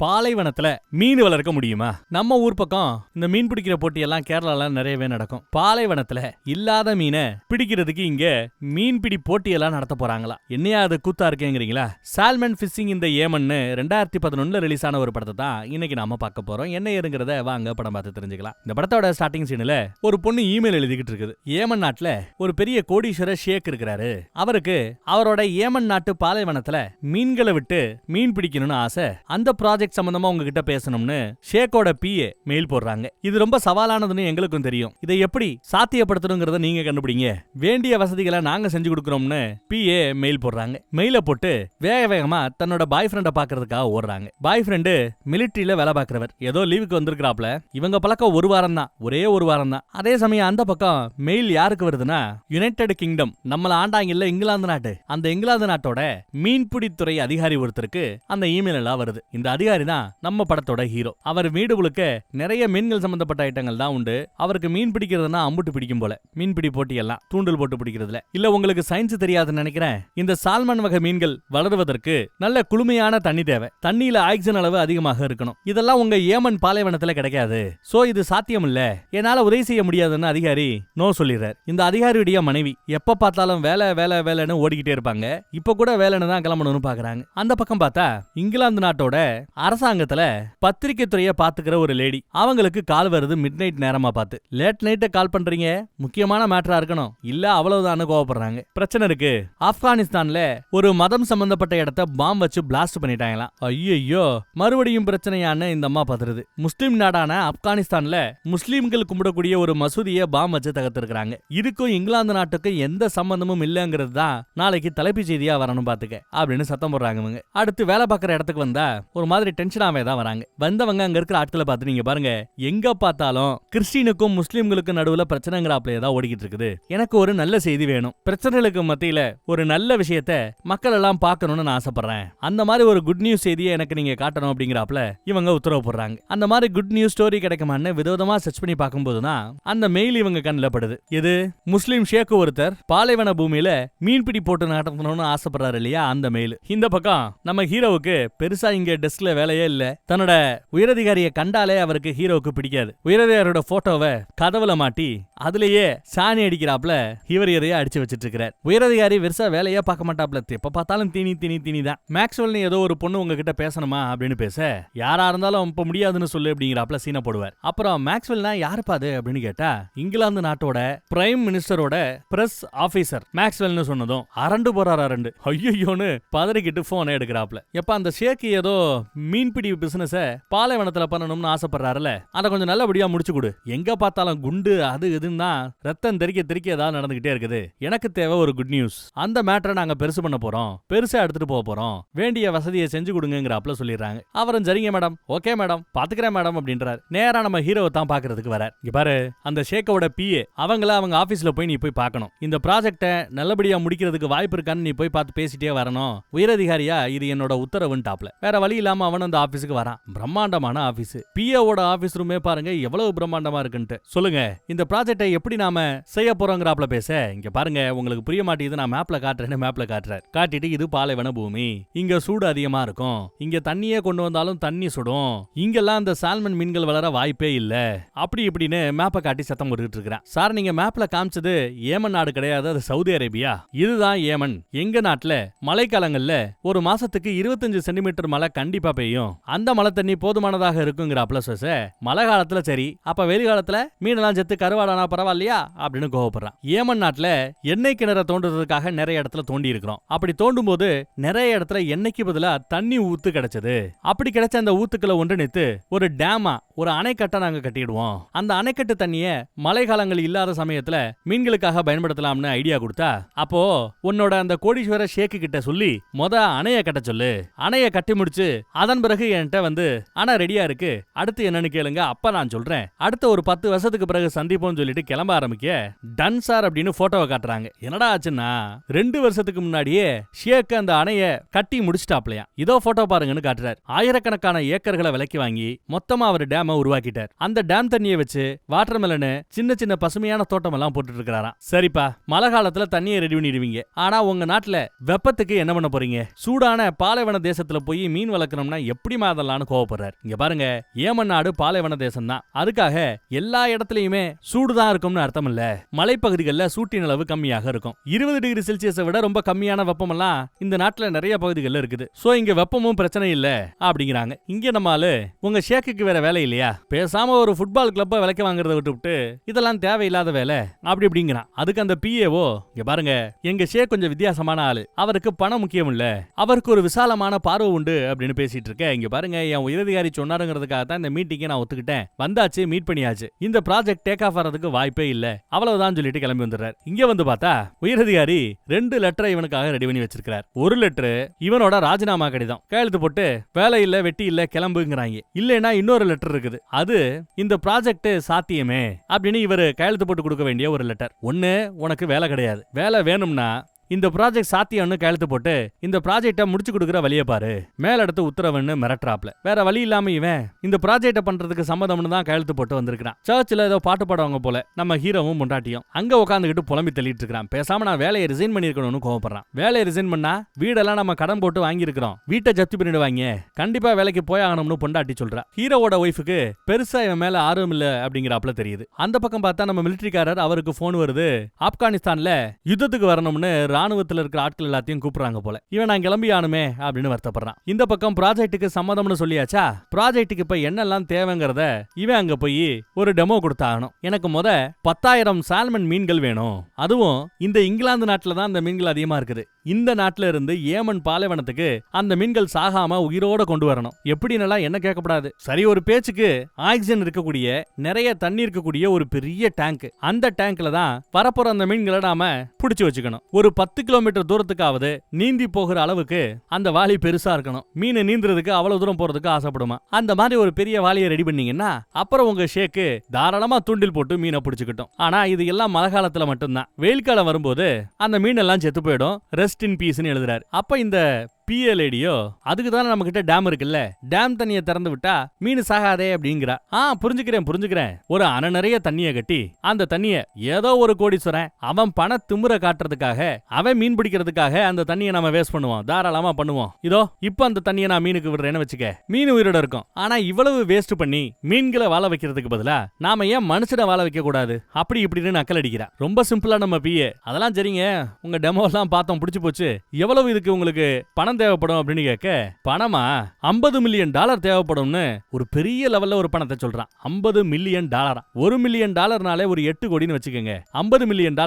பாலைவனத்துல மீன் வளர்க்க முடியுமா? நம்ம ஊர் பக்கம் இந்த மீன் பிடிக்கிற போட்டி எல்லாம் கேரளால நிறையவே நடக்கும். பாலைவனத்துல இல்லாத மீனை பிடிக்கிறதுக்கு இங்க மீன்பிடி போட்டி எல்லாம் நடத்த போறாங்களா? என்னையா அது கூத்தா இருக்கேங்கிறீங்களா? சால்மன் ஃபிஷிங் இந்த ஏமன்னு 2011 ரிலீஸ் ஆன ஒரு படத்தை தான் இன்னைக்கு நாம பார்க்க போறோம். என்ன ஏறுங்கிறத வாங்க படம் பார்த்து தெரிஞ்சுக்கலாம். இந்த படத்தோட ஸ்டார்டிங் சீன்ல ஒரு பொண்ணு இமெயில் எழுதிக்கிட்டு இருக்குது. ஏமன் நாட்டுல ஒரு பெரிய கோடீஸ்வர ஷேக் இருக்கிறாரு. அவருக்கு அவரோட ஏமன் நாட்டு பாலைவனத்துல மீன்களை விட்டு மீன் பிடிக்கணும்னு ஆசை. அந்த ப்ராஜெக்ட் சம்பந்தமா உங்ககிட்ட பேசணும்னு ஷேக்கோட பிஏ மெயில் போடுறாங்க. இது ரொம்ப சவாலானதுன்னு எங்களுக்கும் தெரியும். இதை எப்படி சாத்தியப்படுத்தணுங்கிறத நீங்க கண்டுபிடிங்க. வேண்டிய வசதிகளை நாங்க செஞ்சு கொடுக்கறோம்னு பிஏ மெயில் போடுறாங்க. மெயில போட்டு வேக வேகமா தன்னோட பாய் ஃப்ரெண்ட பாக்குறதுக்காக ஓடுறாங்க. பாய் ஃப்ரெண்டு மிலிட்டரியில வேலை பார்க்கிறவர். ஏதோ லீவுக்கு வந்திருக்கிறாப்ல. இவங்க பழக்கம் ஒரு வாரம் தான், ஒரே ஒரு வாரம் தான். அதே சமயம் அந்த பக்கம் மெயில் யாருக்கு வருதுன்னா, யுனைடெட் கிங்டம், நம்மள ஆண்டாங்க இல்ல இங்கிலாந்து நாட்டு, அந்த இங்கிலாந்து நாட்டோட மீன்பிடித்துறை அதிகாரி ஒருத்தருக்கு அந்த இமெயில் எல்லாம் வருது. இந்த அதிகாரி தான் நம்ம படத்தோட ஹீரோ. அவர் வீடு முழுக்க நிறைய மீன்கள் சம்பந்தப்பட்ட ஐட்டங்கள் தான் உண்டு. அவருக்கு மீன் பிடிக்கிறதுனா அம்புட்டு பிடிக்கும் போல. மீன்பிடி போட்டி எல்லாம் தூண்டில் போட்டு பிடிக்கிறதுல. இல்ல உங்களுக்கு சயின்ஸ் தெரியாதுன்னு நினைக்கிறேன். இந்த சால்மன் வகை மீன்கள் வளருவதற்கு நல்ல குளுமையான தண்ணி தேவை. தண்ணியில ஆக்சிஜன் அளவு அதிகமாக இருக்கணும். இதெல்லாம் உங்க ஏமன் பாலைவனத்துல கிடைக்காது. சோ இது சாத்தியம் இல்ல, என்னால உதவி செய்ய முடியாதுன்னு அதிகாரி நோ சொல்லிடுறார். இந்த அதிகாரியுடைய மனைவி எப்ப பார்த்தாலும் வேலை வேலை வேலைன்னு ஓடிக்கிட்டே இருப்பாங்க. இப்ப கூட வேலைன்னு தான் கிளம்பணும்னு பாக்குறாங்க. அந்த பக்கம் பார்த்தா இங்கிலாந்து நாட்டோட அரசாங்கத்துல பத்திரிகை துறையை பாத்துக்கிற ஒரு லேடி. அவங்களுக்கு கால் வருது மிட் நைட் நேரமா பார்த்து. லேட் நைட்ட கால் பண்றீங்க, முக்கியமான மேட்டரா இருக்கணும், இல்ல அவ்வளவுதான் கோவப்படுறாங்க. பிரச்சனை இருக்கு. ஆப்கானிஸ்தான்ல ஒரு மதம் சம்பந்தப்பட்ட இடத்த பாம் வச்சு பிளாஸ்ட் பண்ணிட்டாங்களாம். ஐயோ, மறுபடியும் பிரச்சனையான்னு இந்த அம்மா பதறுது. முஸ்லிம் நாடான ஆப்கானிஸ்தான்ல முஸ்லிம்கள் கும்பிடக்கூடிய ஒரு மசூதியை பாம் வச்சு தகர்த்திருக்காங்க. இதுக்கும் இங்கிலாந்து நாட்டுக்கும் எந்த சம்பந்தமும் இல்லங்கிறது தான் நாளைக்கு தலைப்பு செய்தியா வரணும் பாத்துக்க அப்படின்னு சத்தம் போடுறாங்க. இவங்க அடுத்து வேலை பார்க்குற இடத்துக்கு வந்தா ஒரு மாதிரி டென்ஷனாவே தான் வராங்க. வந்தவங்க அங்க இருக்கிற ஆட்களை பார்த்து நீங்க பாருங்க, எங்க பார்த்தாலும் கிறிஸ்டினுக்கும் முஸ்லிம்களுக்கும் நடுவுல பிரச்சனைங்கிறாப்லயே தான் ஓடிக்கிட்டு இருக்குது. எனக்கு ஒரு நல்ல செய்தி வேணும். பிரச்சனைகளுக்கு மத்தியில ஒரு நல்ல விஷயத்த மக்கள் எல்லாம் பார்க்கணும்னு நான் ஆசைப்படுறேன். அந்த மாதிரி ஒரு குட் நியூஸ் செய்தியை எனக்கு நீங்க காட்டணும் அப்படிங்கிறாப்ல இவங்க உத்தரவு போடுறாங்க. அந்த மாதிரி குட் நியூஸ் ஸ்டோரி கிடைக்குமான்னு விதவிதமா சர்ச் பண்ணி பார்க்கும்போதுதான் அந்த மெயில் இவங்க கண்ணில் படுது. இது முஸ்லிம் ஷேக் ஒருத்தர் பாலைவன பூமியில மீன்பிடி போட்டு நடத்தணும்னு ஆசைப்படுறாரு இல்லையா, அந்த மெயில். இந்த பக்கம் நம்ம ஹீரோவுக்கு பெருசா இங்க டெஸ்க்ல வேலையே இல்ல. தன்னோட உயரதிகாரியை கண்டாலே அவருக்கு ஹீரோவுக்கு பிடிக்காது. உயரதிகாரியோட போட்டோவை கதவுல மாட்டி அதுலயே சாணி அடிக்கிறாப்ல இவர் எதையா அடிச்சு வச்சிட்டு இருக்கிறார். உயரதிகாரி பெருசா வேலையா பார்க்க மாட்டாப்ல. எப்ப பார்த்தாலும் தீனி தான். மேக்ஸ்வெல்னு ஏதோ ஒரு பொண்ணு உங்ககிட்ட பேசணுமா அப்படின்னு பேச, யாரா இருந்தாலும் இப்ப முடியாதுன்னு சொல்லு அப்படிங்கிறாப்ல சீனை போடுவார். அப்புறம் மேக்ஸ்வெல்னா யாருப்பா அது அப்படின்னு கேட்டா, இங்கிலாந்து நாட்டோட பிரைம் மினிஸ்டரோட பிரஸ் ஆபீசர் மேக்ஸ்வெல்னு சொன்னதும் அரண்டு போறாரா ரெண்டு. ஐயோன்னு பதறிக்கிட்டு போனை எடுக்கிறாப்ல. எப்ப அந்த ஷேக் ஏதோ மீன்பிடி பிசினஸ பாலைவனத்துல பண்ணணும்னு ஆசைப்படுறாருல, அதை கொஞ்சம் நல்லபடியா முடிச்சு கொடு. எங்க பார்த்தாலும் குண்டு அது இதுன்னா ரத்தம் தெறிக்க ஏதாவது நடந்துகிட்டே இருக்குது. எனக்கு தேவை ஒரு குட் நியூஸ். அந்த மேட்டரை நாங்க பெருசு பண்ண போறோம், பெருசா எடுத்துட்டு போக போறோம், வேண்டிய வசதியை செஞ்சு கொடுங்கிறாப்ல சொல்லிடுறாங்க. அவரும் சரிங்க மேடம், ஓகே மேடம், பாத்துக்கிறேன் மேடம் அப்படின்றாரு. நேரா நம்ம ஹீரோவை தான் பாக்குறதுக்கு வர. இங்க பாரு, அந்த ஷேக்கோட பிஏ அவங்கள அவங்க ஆபீஸ்ல போய் நீ போய் பார்க்கணும். இந்த ப்ராஜெக்ட நல்லபடியா முடிக்கிறதுக்கு வாய்ப்பு இருக்கான்னு நீ போய் பார்த்து பேசிட்டே வரணும். உயரதிகாரியா இது என்னோட உத்தரவுன்ட்டாப்ல. வேற வழி இல்லாம அவன் அந்த ஆபீஸுக்கு வரான். பிரம்மாண்டமான ஆபீஸ். பிஏவோட ஆபீஸ் ரூமே பாருங்க எவ்வளவு பிரம்மாண்டமா இருக்குன்ட்டு. சொல்லுங்க, இந்த ப்ராஜெக்டை எப்படி நாம செய்ய போறோங்கிறாப்ல பேச. இங்க பாருங்க, உங்களுக்கு புரிய மாட்டேங்குது, நான் மேப்ல காட்டுறேன்னு மேப்ல காட்டுறாரு. காட்டிட்டு இது பாலைவன பூமி, இங்க சூடு அதிகமா இருக்கும், இங்க தண்ணியே கொண்டு வந்தாலும் தண்ணி சுடும், இங்கெல்லாம் அந்த சால்மன் மீன்கள் வளர வாய்ப்பே இல்ல, அப்படி இப்படின்னு மேப்பை காட்டி சத்தம் போட்டுக்கிட்டு இருக்கிறான். சார், நீங்க மேப்ல காமிச்சது ஏமன் நாடு கிடையாது, அது சவுதி அரேபியா. இதுதான் ஏமன். எங்க நாட்டுல மழைக்காலங்கள்ல ஒரு மாசத்துக்கு 25 சென்டிமீட்டர் மழை கண்டிப்பா பெய்யும். அந்த மழை தண்ணி போதுமானதாக இருக்குங்கிறாப்ல சொச. மழை காலத்துல சரி, அப்ப வெயில் காலத்துல மீனெல்லாம் செத்து கருவாடானா பரவாயில்லையா அப்படின்னு கோவப்படுறான். ஏமன் நாட்டுல எண்ணெய் கிணற தோண்டுறதுக்காக நிறைய இடத்துல தோண்டி இருக்கிறோம். அப்படி தோண்டும் போது நிறைய இடத்துல எண்ணெய்க்கு பதிலா தண்ணி ஊத்து கிடைச்சது. அப்படி கிடைச்ச அந்த ஊத்துக்களை ஒன்றிணைத்து ஒரு டேமா, ஒரு அணைக்கட்டை நாங்க கட்டிடுவோம். அந்த அணைக்கட்டு தண்ணிய மழை காலங்கள் இல்லாத சமயத்துல மீன்களுக்காக பயன்படுத்தலாம்னு ஐடியா கொடுத்தா, அப்போ உன்னோட அந்த கோடீஸ்வர ஷேக்கு கிட்ட சொல்லி அணைய கட்ட சொல்லு. அணைய கட்டி முடிச்சு அதன் பிறகு என்கிட்ட வந்து அணை ரெடியா இருக்கு, அடுத்து என்னன்னு கேளுங்க, அப்ப நான் சொல்றேன். அடுத்த ஒரு 10 வருஷத்துக்கு பிறகு சந்திப்போம்னு சொல்லிட்டு கிளம்ப ஆரம்பிக்க, டன் சார் அப்படின்னு போட்டோவை காட்டுறாங்க. என்னடா ஆச்சுன்னா, 2 வருஷத்துக்கு முன்னாடியே ஷேக் அந்த அணைய கட்டி முடிச்சிட்டாப்லையா. இதோ போட்டோ பாருங்கன்னு காட்டுறாரு. ஆயிரக்கணக்கான ஏக்கர்களை விலைக்கு வாங்கி மொத்தமா அவர் டேம டேம உருவாக்கிட்டார். அந்த டேம் தண்ணியை வச்சு வாட்டர்மெலனு சின்ன சின்ன பசுமையான தோட்டம் எல்லாம் போட்டுட்டு இருக்காராம். சரிப்பா, மழை காலத்துல தண்ணியை ரெடி பண்ணிடுவீங்க, ஆனா உங்க நாட்டுல வெப்பத்துக்கு என்ன பண்ண போறீங்க? சூடான பாலைவன தேசத்துல போய் மீன் வளர்க்கணும்னா எப்படி அதெல்லாம் கோவப்படுறாரு. இங்க பாருங்க, ஏமன் நாடு பாலைவன தேசம் தான். அதுக்காக எல்லா இடத்துலயுமே சூடுதான் இருக்கும்னு அர்த்தம் இல்ல. மலைப்பகுதிகளில் சூட்டின் அளவு கம்மியாக இருக்கும். 20 டிகிரி செல்சியஸை விட ரொம்ப கம்மியான வெப்பம் எல்லாம் இந்த நாட்டுல நிறைய பகுதிகளில் இருக்குது. சோ இங்க வெப்பமும் பிரச்சனை இல்ல அப்படிங்கிறாங்க. இங்க நம்மால உங்க ஷேக்குக்கு வேற வேலை இல்லையா? பேசாம ஒரு ஃபுட்பால் கிளப்ப விலைக்கு வாங்குறத விட்டு இதெல்லாம் தேவையில்லாத வேலை அப்படி அப்படிங்கிறான். அதுக்கு அந்த பிஏஓ, இங்க பாருங்க, எங்க ஷேக் கொஞ்சம் வித்தியாசமான ஆளு, அவருக்கு பணம் முக்கியம் இல்ல, அவருக்கு ஒரு விசாலமான பார்வை உண்டு அப்படின்னு பேசிட்டு இருக்க. இங்க பாருங்க, என் உயரதிகாரி சொன்னாருங்கிறதுக்காக தான் இந்த மீட்டிங்கை நான் ஒத்துக்கிட்டேன். வந்தாச்சு, மீட் பண்ணியாச்சு. இந்த ப்ராஜெக்ட் டேக் ஆஃப் ஆறதுக்கு வாய்ப்பே இல்ல, அவ்வளவுதான் சொல்லிட்டு கிளம்பி வந்துடுறாரு. இங்க வந்து பார்த்தா உயரதிகாரி 2 லெட்டரை இவனுக்காக ரெடி பண்ணி வச்சிருக்கார். ஒரு லெட்டர் இவனோட ராஜினாமா கடிதம், கையெழுத்து போட்டு வேலை இல்ல வெட்டி இல்ல கிளம்புங்கிறாங்க. இல்லைன்னா இன்னொரு லெட்டர் இருக்குது, அது இந்த ப்ராஜெக்ட் சாத்தியமே அப்படின்னு இவரு கையெழுத்து போட்டு கொடுக்க வேண்டிய ஒரு லெட்டர். ஒண்ணு, உனக்கு வேலை கிடையாது, வேலை வேணும்னா இந்த ப்ராஜெக்ட் சாத்தியம்னு கையெழுத்து போட்டு இந்த ப்ராஜெக்ட முடிச்சு கொடுக்குற வழியை பாரு, மேலடுத்து உத்தரவுன்னு மிரட்டுறாப்ல. வேற வழி இல்லாம இவன் இந்த ப்ராஜெக்ட பண்றதுக்கு சம்மதம்னு தான் கையெழுத்து போட்டு வந்திருக்கான். சர்ச்சில் ஏதோ பாட்டு பாடுவாங்க போல நம்ம ஹீரோவும் முண்டாட்டியும் அங்க உட்காந்துக்கிட்டு புலம்பி தள்ளிட்டு இருக்கான். பேசாம நான் வேலையை ரிசைன் பண்ணிருக்கணும்னு கோவப்படுறான். வேலையை ரிசைன் பண்ணா வீடெல்லாம் நம்ம கடன் போட்டு வாங்கியிருக்கிறோம், வீட்டை ஜப்தி பண்ணிடுவாங்க, கண்டிப்பா வேலைக்கு போய் ஆகணும்னு பொண்டாட்டி சொல்றா. ஹீரோவோட ஒய்ஃபுக்கு பெருசா இவன் மேல ஆர்வம் இல்ல அப்படிங்கிறாப்ல தெரியுது. அந்த பக்கம் பார்த்தா நம்ம மிலிட்டரிக்காரர், அவருக்கு போன் வருது, ஆப்கானிஸ்தான்ல யுத்தத்துக்கு வரணும்னு ராணுவத்துல இருக்கிற ஆட்கள் எல்லாத்தையும் கூப்பிடுறாங்க போல. இவன் நான் கிளம்பி ஆனுமே அப்படின்னு வருத்தப்படுறான். இந்த பக்கம் ப்ராஜெக்ட்டுக்கு சம்மதம்னு சொல்லியாச்சா, ப்ராஜெக்ட்டுக்கு இப்ப என்னெல்லாம் தேவைங்கிறத இவன் அங்க போய் ஒரு டெமோ கொடுத்தாகணும். எனக்கு 10,000 சால்மன் மீன்கள் வேணும், அதுவும் இந்த இங்கிலாந்து நாட்டுல தான் அந்த மீன்கள் அதிகமா இருக்குது. இந்த நாட்டுல இருந்து ஏமன் பாலைவனத்துக்கு அந்த மீன்கள் சாகாம உயிரோட கொண்டு வரணும். எப்படின்னெல்லாம் என்ன கேட்கப்படாது. சரி, ஒரு பேச்சுக்கு ஆக்சிஜன் இருக்கக்கூடிய நிறைய தண்ணி இருக்கக்கூடிய ஒரு பெரிய டேங்க், அந்த டேங்க்ல தான் வரப்போற அந்த மீன்களை நாம பிடிச்சு வச்சுக்கணும். ஒரு 10 கிலோமீட்டர் தூரத்துக்காவது நீந்தி போகிற அளவுக்கு அந்த வாளி பெருசா இருக்கணும். மீன் நீந்துறதுக்கு அவ்வளவு தூரம் போறதுக்கு ஆசைப்படுமா. அந்த மாதிரி ஒரு பெரிய வாளியை ரெடி பண்ணீங்கன்னா அப்புறம் உங்க ஷேக்கு தாராளமா தூண்டில் போட்டு மீனை பிடிச்சுக்கிட்டோம். ஆனா இது எல்லாம் மழை காலத்துல மட்டும்தான். வெயில் காலம் வரும்போது அந்த மீன் எல்லாம் செத்து போயிடும். ரெஸ்ட் இன் பீஸ்னு எழுதுறாரு. அப்ப இந்த பிஎல்ஏடியோ, அதுக்கு தானே நம்ம கிட்ட டேம் இருக்குல்ல, டேம் தண்ணியை திறந்து விட்டா மீன் சாகாதே அப்படிங்கிறா. புரிஞ்சுக்கிறேன். ஒரு அணை நிறைய தண்ணியை கட்டி அந்த தண்ணிய ஏதோ ஒரு கோடீஸ்வரன் அவன் பண திமிர காட்டுறதுக்காக, அவன் மீன் பிடிக்கிறதுக்காக அந்த தண்ணியை நம்ம வேஸ்ட் பண்ணுவோம், தாராளமா பண்ணுவோம். இதோ இப்ப அந்த தண்ணியை நான் மீனுக்கு விடுறேன்னு வச்சுக்க, மீன் உயிரோட இருக்கும். ஆனா இவ்வளவு வேஸ்ட் பண்ணி மீன்களை வாழ வைக்கிறதுக்கு பதிலா நாம ஏன் மனுஷனை வாழ வைக்க கூடாது அப்படி இப்படின்னு நக்கல் அடிக்கிறா. ரொம்ப சிம்பிளா நம்ம பிஏ. அதெல்லாம் சரிங்க, உங்க டெமோ எல்லாம் பார்த்தோம், பிடிச்சு போச்சு, எவ்வளவு இதுக்கு உங்களுக்கு பணம் தேவைப்படும் அப்படின்னு கேட்க, பணமா $50 மில்லியன் தேவைப்படும்னு ஒரு பெரிய லெவல்ல ஒரு பணத்தை சொல்றான். $50 மில்லியன். $1 மில்லியன் ஒரு 8 கோடின்னு வச்சுக்கோங்க. $50 மில்லியன்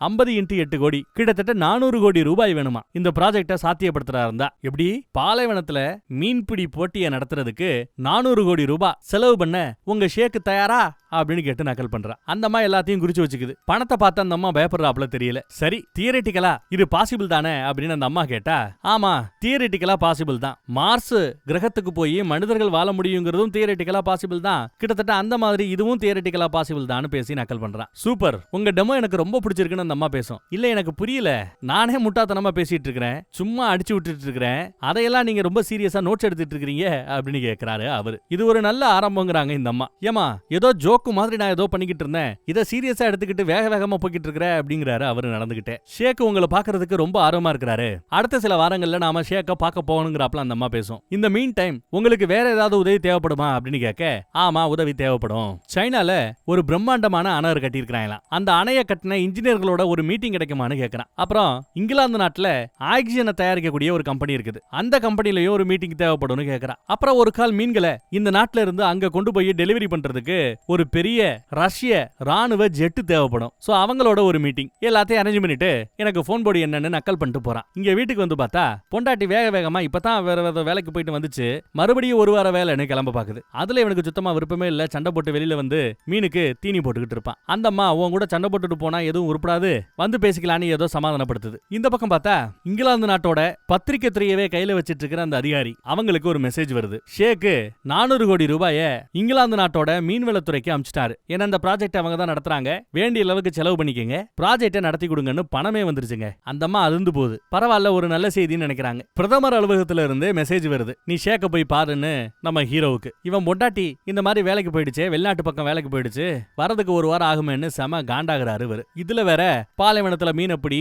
50 × 8 கோடி, கிட்டத்தட்ட 400 கோடி ரூபாய் வேணுமா இந்த ப்ராஜெக்ட சாத்தியப்படுத்துறா இருந்தா. எப்படி பாலைவனத்துல மீன்பிடி போட்டியை நடத்துறதுக்கு 400 கோடி ரூபாய் செலவு பண்ண உங்க ஷேக்கு தயாரா அப்படின்னு கேட்டு நக்கல் பண்றா. அந்த அம்மா எல்லாத்தையும் குறிச்சு வச்சுக்குது. பணத்தை பார்த்து அந்த அம்மா பயப்படுறாப்ல தெரியல. சரி, தியரிட்டிக்கலா இது பாசிபிள் தானே அப்படின்னு அந்த அம்மா கேட்டா, ஆமா தியரிட்டிக்கலா பாசிபிள் தான். மார்ஸ் கிரகத்துக்கு போய் மனிதர்கள் வாழ முடியுங்கிறதும் தியரிட்டிக்கலா பாசிபிள் தான். கிட்டத்தட்ட அந்த மாதிரி இதுவும் தியரிட்டிக்கலா பாசிபிள் தான் பேசி நக்கல் பண்றான். சூப்பர், உங்க டெமோ எனக்கு ரொம்ப பிடிச்சிருக்குன்னு அந்த அம்மா பேசும். இல்ல எனக்கு புரியல, நானே முட்டாத்தனமா பேசிட்டு இருக்கிறேன், சும்மா அடிச்சு விட்டுட்டு இருக்கிறேன், அதையெல்லாம் நீங்க ரொம்ப சீரியஸா நோட்ஸ் எடுத்துட்டு இருக்கீங்க அப்படின்னு கேட்கிறாரு அவரு. இது ஒரு நல்ல ஆரம்பங்கிறாங்க இந்த அம்மா. ஏமா ஏதோ ஜோக்கு மாதிரி நான் ஏதோ பண்ணிக்கிட்டு இருந்தேன், இதை சீரியஸா எடுத்துக்கிட்டு வேக வேகமா போய்கிட்டு இருக்கிற அப்படிங்கிறாரு அவரு நடந்துகிட்டே. ஷேக் உங்களை பாக்குறதுக்கு ரொம்ப ஆர்வமா இருக்கிறாரு, அடுத்த சில வாரங்கள்ல நாம ஷேக்க பார்க்க போகணுங்கிறாப்ல அந்த அம்மா பேசும். இந்த மீன் டைம் உங்களுக்கு வேற ஏதாவது உதவி தேவைப்படுமா அப்படின்னு கேட்க, ஆமா உதவி தேவைப்படும். சைனால ஒரு பிரம்மாண்டமான அணை கட்டியிருக்கிறாங்களாம். அந்த அணையை கட்டின இன்ஜினியர்களோட ஒரு மீட்டிங் கிடைக்குமான்னு கேட்கறான். அப்புறம் இங்கிலாந்து நாட்டுல ஆக்சிஜனை தயாரிக்கக்கூடிய ஒரு கம்பெனி இருக்குது, அந்த கம்பெனிலயும் ஒரு மீட்டிங் தேவைப்படும் கேட்கறான். அப்புறம் ஒரு கால் மீன்களை இந்த நாட்டுல இருந்து அங்க கொண்டு போய் டெலிவரி பண்றதுக்கு ஒரு பெரிய ரஷ்ய ராணுவ ஜெட் தேவைப்படும். சோ அவங்களோட ஒரு மீட்டிங் எல்லாத்தையும் அரேஞ்ச் பண்ணிட்டு எனக்கு போன் போடி என்னன்னு நக்கல் பண்ணிட்டு போறான். இங்க வீட்டுக்கு வந்து பார்த்தா பொண்டாட்டி வேக வேகமா இப்பதான் வேற வேலைக்கு போயிட்டு வந்துச்சு, மறுபடியும் ஒரு வார வேலைன்னு கிளம்ப பாக்குது. அதுல இவனுக்கு சுத்தமா விருப்பமே இல்ல, சண்டை போட்டு வெளியில வந்து மீனுக்கு தீனி போட்டுக்கிட்டு இருப்பான். அந்த அம்மா உன் கூட சண்டை போட்டுட்டு போனா எதுவும் உருப்படாது, வந்து பேசிக்கலான்னு ஏதோ சமாதானப்படுத்துது. இந்த பக்கம் பார்த்தா இங்கிலாந்து நாட்டோட பத்திரிகை துறையவே கையில வச்சிட்டு இருக்கிற அந்த அதிகாரி, அவங்களுக்கு ஒரு மெசேஜ் வருது. ஷேக்கு 400 கோடி ரூபாய இங்கிலாந்து நாட்டோட மீன்வளத்துறைக்கு அமிச்சிட்டாரு. ஏன்னா இந்த ப்ராஜெக்ட் அவங்க தான் நடத்துறாங்க, வேண்டிய அளவுக்கு செலவு பண்ணிக்கங்க, ப்ராஜெக்டை நடத்தி கொடுங்கன்னு பணமே வந்துருச்சுங்க. அந்த அம்மா அதிர்ந்து போகுது. பரவாயில்ல, ஒரு நல்ல செய்தின்னு நினைக்கிறாங்க. பிரதமர் அலுவலகத்துல இருந்து மெசேஜ் வருது, நீ ஷேக்க போய் பாருன்னு நம்ம ஹீரோவுக்கு. இவன் பொண்டாட்டி இந்த மாதிரி வேலைக்கு போயிடுச்சு, வெளிநாட்டு பக்கம் வேலைக்கு போயிடுச்சு, வரதுக்கு ஒரு வாரம் ஆகுமேன்னு செம காண்டாகிறாரு இவரு. இதுல வேற பாலைவனத்துல மீனப்படி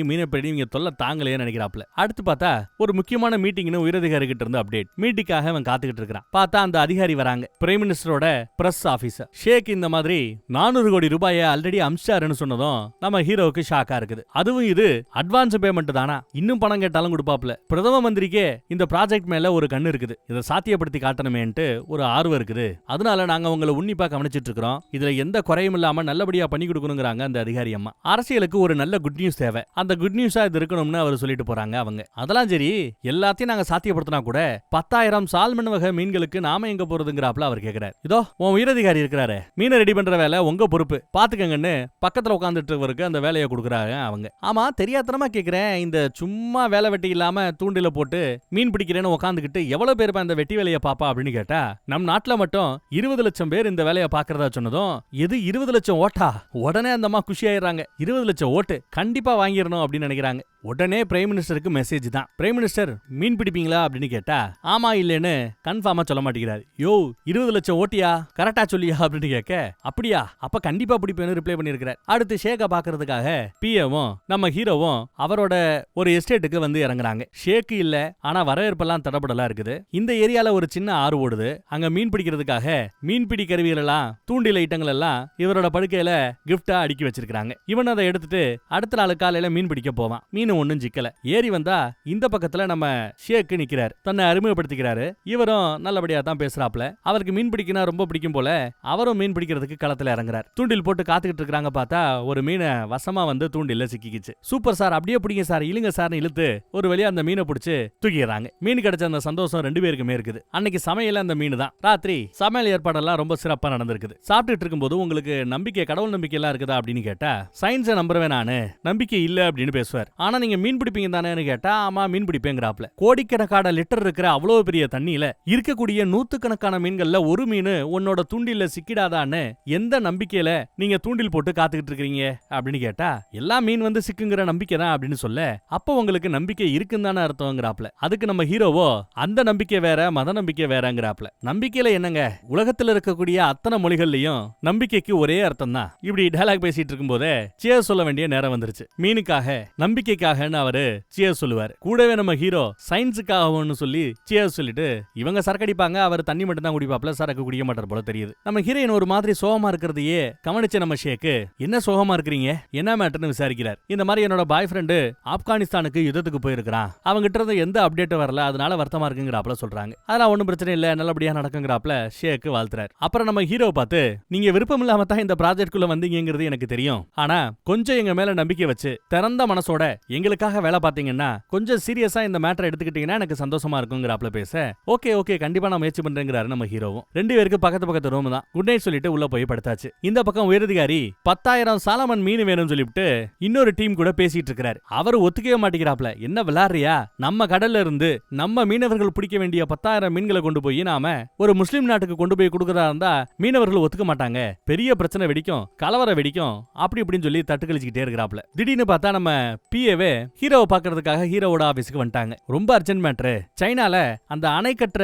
இவங்க தொல்லை தாங்கலையே நினைக்கிறாப்ல. அடுத்து பார்த்தா ஒரு முக்கியமான மீட்டிங்னு உயரதிகாரி கிட்ட இருந்து அப்டேட். மீட்டிங்காக அவன் காத்துக்கிட்டு இருக்கான். பார்த்தா அந்த அதிகாரி வராங்க, பிரைம் மினிஸ்டரோட பிரஸ் ஆபீசர். ஷேக் இந்த மாதிரி 400 கோடி ரூபாயை ஆல்ரெடி அமிச்சாருன்னு சொன்னதும் நம்ம ஹீரோவுக்கு ஷாக்கா இருக்குது. அதுவும் இது அட்வான்ஸ் பேமெண்ட் தானா, இன்னும் பணம் கேட்டாலும் கொடுப்பாப்ல. பிரதம மந்திரிக்கே இந்த ப்ராஜெக்ட் மேல ஒரு கண்ணு இருக்குது, இதை சாத்தியப்படுத்தி காட்டணுமேன்ட்டு ஒரு ஆர்வம் இருக்குது. அதனால நாங்க உங்களை உன்னிப்பா கவனிச்சிட்டு இருக்கிறோம், இதுல எந்த குறையும் இல்லாம நல்லபடியா பண்ணி கொடுக்கணுங்கிறாங்க அந்த அதிகாரி அம்மா. அரசியலுக்கு ஒரு நல்ல குட் நியூஸ் தேவை, அந்த குட் நியூஸா இது இருக்கணும்னு அவர் சொல்லிட்டு போறாங்க அவங்க. அதெல்லாம் சரி, எல்லாத்தையும் நாங்க சாத்தியப்படுத்தினா கூட 10,000 சால்மன் வகை மீன்களுக்கு நாம எங்க போறதுங்கிறாப்ல அவர் கேக்குறாரு. இதோ உன் உயரதிகாரி இருக்கிறாரு, மீனை ரெடி பண்ற வேலை உங்க பொறுப்பு, பாத்துக்கங்கன்னு பக்கத்துல உட்காந்துட்டு இருக்கவருக்கு அந்த வேலையை கொடுக்குறாங்க அவங்க. ஆமா, தெரியாதனமா கேக்குறேன், இந்த சும்மா வேலை வெட்டி இல்லாம தூண்டில போட்டு மீன் பிடிக்கிறேன்னு உட்காந்துக்கிட்டு எவ்வளவு பேர் இந்த வெட்டி வேலையை பாப்பா அப்படின்னு கேட்டா, நம் நாட்டுல மட்டும் 20 லட்சம் பேர் இந்த வேலையை பாக்குறதா சொன்னதும், எது 20 லட்சம் ஓட்டா? உடனே அந்த அம்மா குஷி ஆயிடுறாங்க. 20 லட்சம் ஓட்டு கண்டிப்பா வாங்கிடணும் அப்படின்னு நினைக்கிறாங்க. உடனே பிரைம் மினிஸ்டருக்கு மெசேஜ் தான். பிரைம் மினிஸ்டர் மீன் பிடிப்பீங்களா அப்படின்னு கேட்டா, ஆமா இல்லன்னு கன்ஃபார்மா சொல்ல மாட்டேங்கிறாரு. யோ 20 லட்சம் ஓட்டியா, கரெக்டா சொல்லியா அப்படின்னு கேட்க, அப்படியா, அப்ப கண்டிப்பா பிடிப்பேன்னு ரிப்ளை பண்ணிருக்கிறார். அடுத்து ஷேக்க பாக்குறதுக்காக பிஏவும் நம்ம ஹீரோவும் அவரோட ஒரு எஸ்டேட்டுக்கு வந்து இறங்குறாங்க. ஷேக்கு இல்ல, ஆனா வரவேற்பெல்லாம் தடபடலா இருக்குது. இந்த ஏரியால ஒரு சின்ன ஆறு ஓடுது, அங்க மீன் பிடிக்கிறதுக்காக மீன்பிடி கருவிகள் எல்லாம் தூண்டில் ஐட்டங்கள் எல்லாம் இவரோட படுக்கையில கிஃப்டா அடுக்கி வச்சிருக்காங்க. இவன் அதை எடுத்துட்டு அடுத்த நாள் காலையில மீன் பிடிக்க போவான். மீன் ஒண்ணும் சிக்கல. ஏறி வந்தா இந்த பக்கத்துல நம்ம ஷேக்கு நிக்கிறாரு, தன்னை அறிமுகப்படுத்திக்கிறாரு. இவரும் நல்லபடியா தான் பேசுறாப்ல. அவருக்கு மீன் பிடிக்கினா ரொம்ப பிடிக்கும் போல அவரும் மீன் பிடிக்கிறதுக்கு களத்துல இறங்குறாரு. தூண்டில் போட்டு காத்துக்கிட்டு இருக்காங்க. பார்த்தா ஒரு மீனை வசமா வந்து தூண்டில சிக்கிக்கிச்சு. சூப்பர் சார், அப்படியே பிடிங்க சார், இழுங்க சார்னு இழுத்து ஒரு வழியா அந்த மீனை பிடிச்சு தூக்கிடுறாங்க. மீன் கிடைச்ச அந்த சந்தோஷம் 2 பேருக்குமே இருக்குது. அன்னைக்கு சமையல அந்த மீன் தான். ராத்திரி சமையல் ஏற்பாடெல்லாம் ரொம்ப சிறப்பா நடந்திருக்குது. சாப்பிட்டுட்டு இருக்கும்போது உங்களுக்கு நம்பிக்கை, கடவுள் நம்பிக்கை எல்லாம் இருக்குதா அப்படின்னு கேட்டா, சயின்ஸை நம்புறவேன் நானு, நம்பிக்கை இல்ல அப்படின்னு பேசுவார். ஆனா நீங்க மீன் பிடிப்பீங்க தானேன்னு கேட்டா, ஆமா மீன் பிடிப்பேங்கிறாப்ல. கோடிக்கணக்கான லிட்டர் இருக்கிற அவ்வளவு பெரிய தண்ணியில இருக்கக்கூடிய 100கணக்கான மீன்கள்ல ஒரு மீன் உன்னோட தூண்டில சிக்கிடாதான்னு எந்த நம்பிக்கையில நீங்க தூண்டில் போட்டு காத்துக்கிட்டு இருக்கீங்க அப்படின்னு கேட்டா, எல்லா மீன் வந்து சிக்குங்கிற நம்பிக்கை தான் அப்படின்னு சொல்ல, அப்ப உங்களுக்கு நம்பிக்கை இருக்குன்னு தானே அர்த்தம்ங்கிறாப்ல. அதுக்கு நம்ம ஹீரோவோ, அந்த நம்பிக்கை வேற, மத நம்பிக்கை வேறங்கிறாப்ல. நம்பிக்கையில என்னங்க, உலகத்துல இருக்கக்கூடிய அத்தனை மொழிகள்லயும் நம்பிக்கைக்கு ஒரே அர்த்தம் தான். இப்படி டயலாக் பேசிட்டு இருக்கும் போதே சியர் சொல்ல வேண்டிய நேரம் வந்துருச்சு. மீனுக்காக நம்பிக்கைக்காகன்னு அவரு சியர் சொல்லுவாரு. கூடவே நம்ம ஹீரோ சயின்ஸுக்காகன்னு சொல்லி சியர் சொல்லிட்டு இவங்க சரக்கடிப்பாங்க, அவர் தண்ணி மட்டும் தான் குடிப்பாப்ல, சரக்கு குடிக்க மாட்டார் போல தெரியுது. நம்ம ஹீரோயின் ஒரு மாதிரி சோகமா இருக்கிறதையே கவனிச்ச நம்ம ஷேக்கு, என்ன சோகமா இருக்கிறீங்க, என்ன மேட்டர்னு விசாரிக்கிறார். இந்த மாதிரி என்னோட பாய் ஃப்ரெண்டு ஆப்கானிஸ்தானுக்கு யுத்தத்துக்கு போயிருக்கிறான், அவங்கிட்ட இருந்து எந்த அப்டேட்டும் வரல, அதனால வருத்தமா இருக்குங்கிறாப்ல சொல்றாங்க. அதெல்லாம் ஒன்னும் பிரச்சனை இல்ல, நல்லபடியா நடக்குங்கிறாப்ல ஷேக்கு வாழ்த்துறாரு. அப்புறம் நம்ம ஹீரோ பார்த்து, நீங்க விருப்பம் இல்லாம தான் இந்த ப்ராஜெக்ட்குள்ள வந்தீங்கிறது எனக்கு தெரியும், ஆனா கொஞ்சம் எங்க மேல நம்பிக்கை வச்சு திறந்த மனசோட எங்களுக்காக வேலை பார்த்தீங்கன்னா, கொஞ்சம் சீரியஸா இந்த மேட்டரை எடுத்துக்கிட்டீங்கன்னா எனக்கு சந்தோஷமா இருக்குங்கிறாப்ல பேச, ஓகே ஓகே கண்டிப்பா நான் முயற்சி பண்றேங்கிறாரு நம்ம ஹீரோவும். 2 பேருக்கு பக்கத்து ரூம் தான். குட் நைட் சொல்லிட்டு உள்ள போய் படுத்தாச்சு. இந்த பக்கம் உயரதிகாரி 10,000 சாலமன் மீன் வேணும்னு சொல்லிட்டு இன்னொரு டீம் கூட பேசிட்டு இருக்காரு. அவர் ஒத்துக்கவே மாட்டேங்கிறாப்ல. என்ன விளையாடுறியா, நம்ம கடல்ல இருந்து நம்ம மீனவர்கள் பிடிக்க வேண்டிய 10,000 மீன்களை கொண்டு போய் நாம ஒரு முஸ்லிம் நாட்டுக்கு கொண்டு போய் கொடுக்கறதா இருந்தா மீனவர்கள் ஒத்துக்க மாட்டாங்க, பெரிய பிரச்சனை வெடிக்கும், கலவரம் வெடிக்கும், அப்படி இப்படின்னு சொல்லி தட்டு கழிச்சுக்கிட்டே இருக்கிறாப்ல. திடீர்னு பார்த்தா நம்ம பிஏவே ஹீரோவை பாக்குறதுக்காக ஹீரோவோட ஆபீஸ்க்கு வந்துட்டாங்க. ரொம்ப அர்ஜென்ட் மேட்டர், சைனால அந்த அணை கட்டுற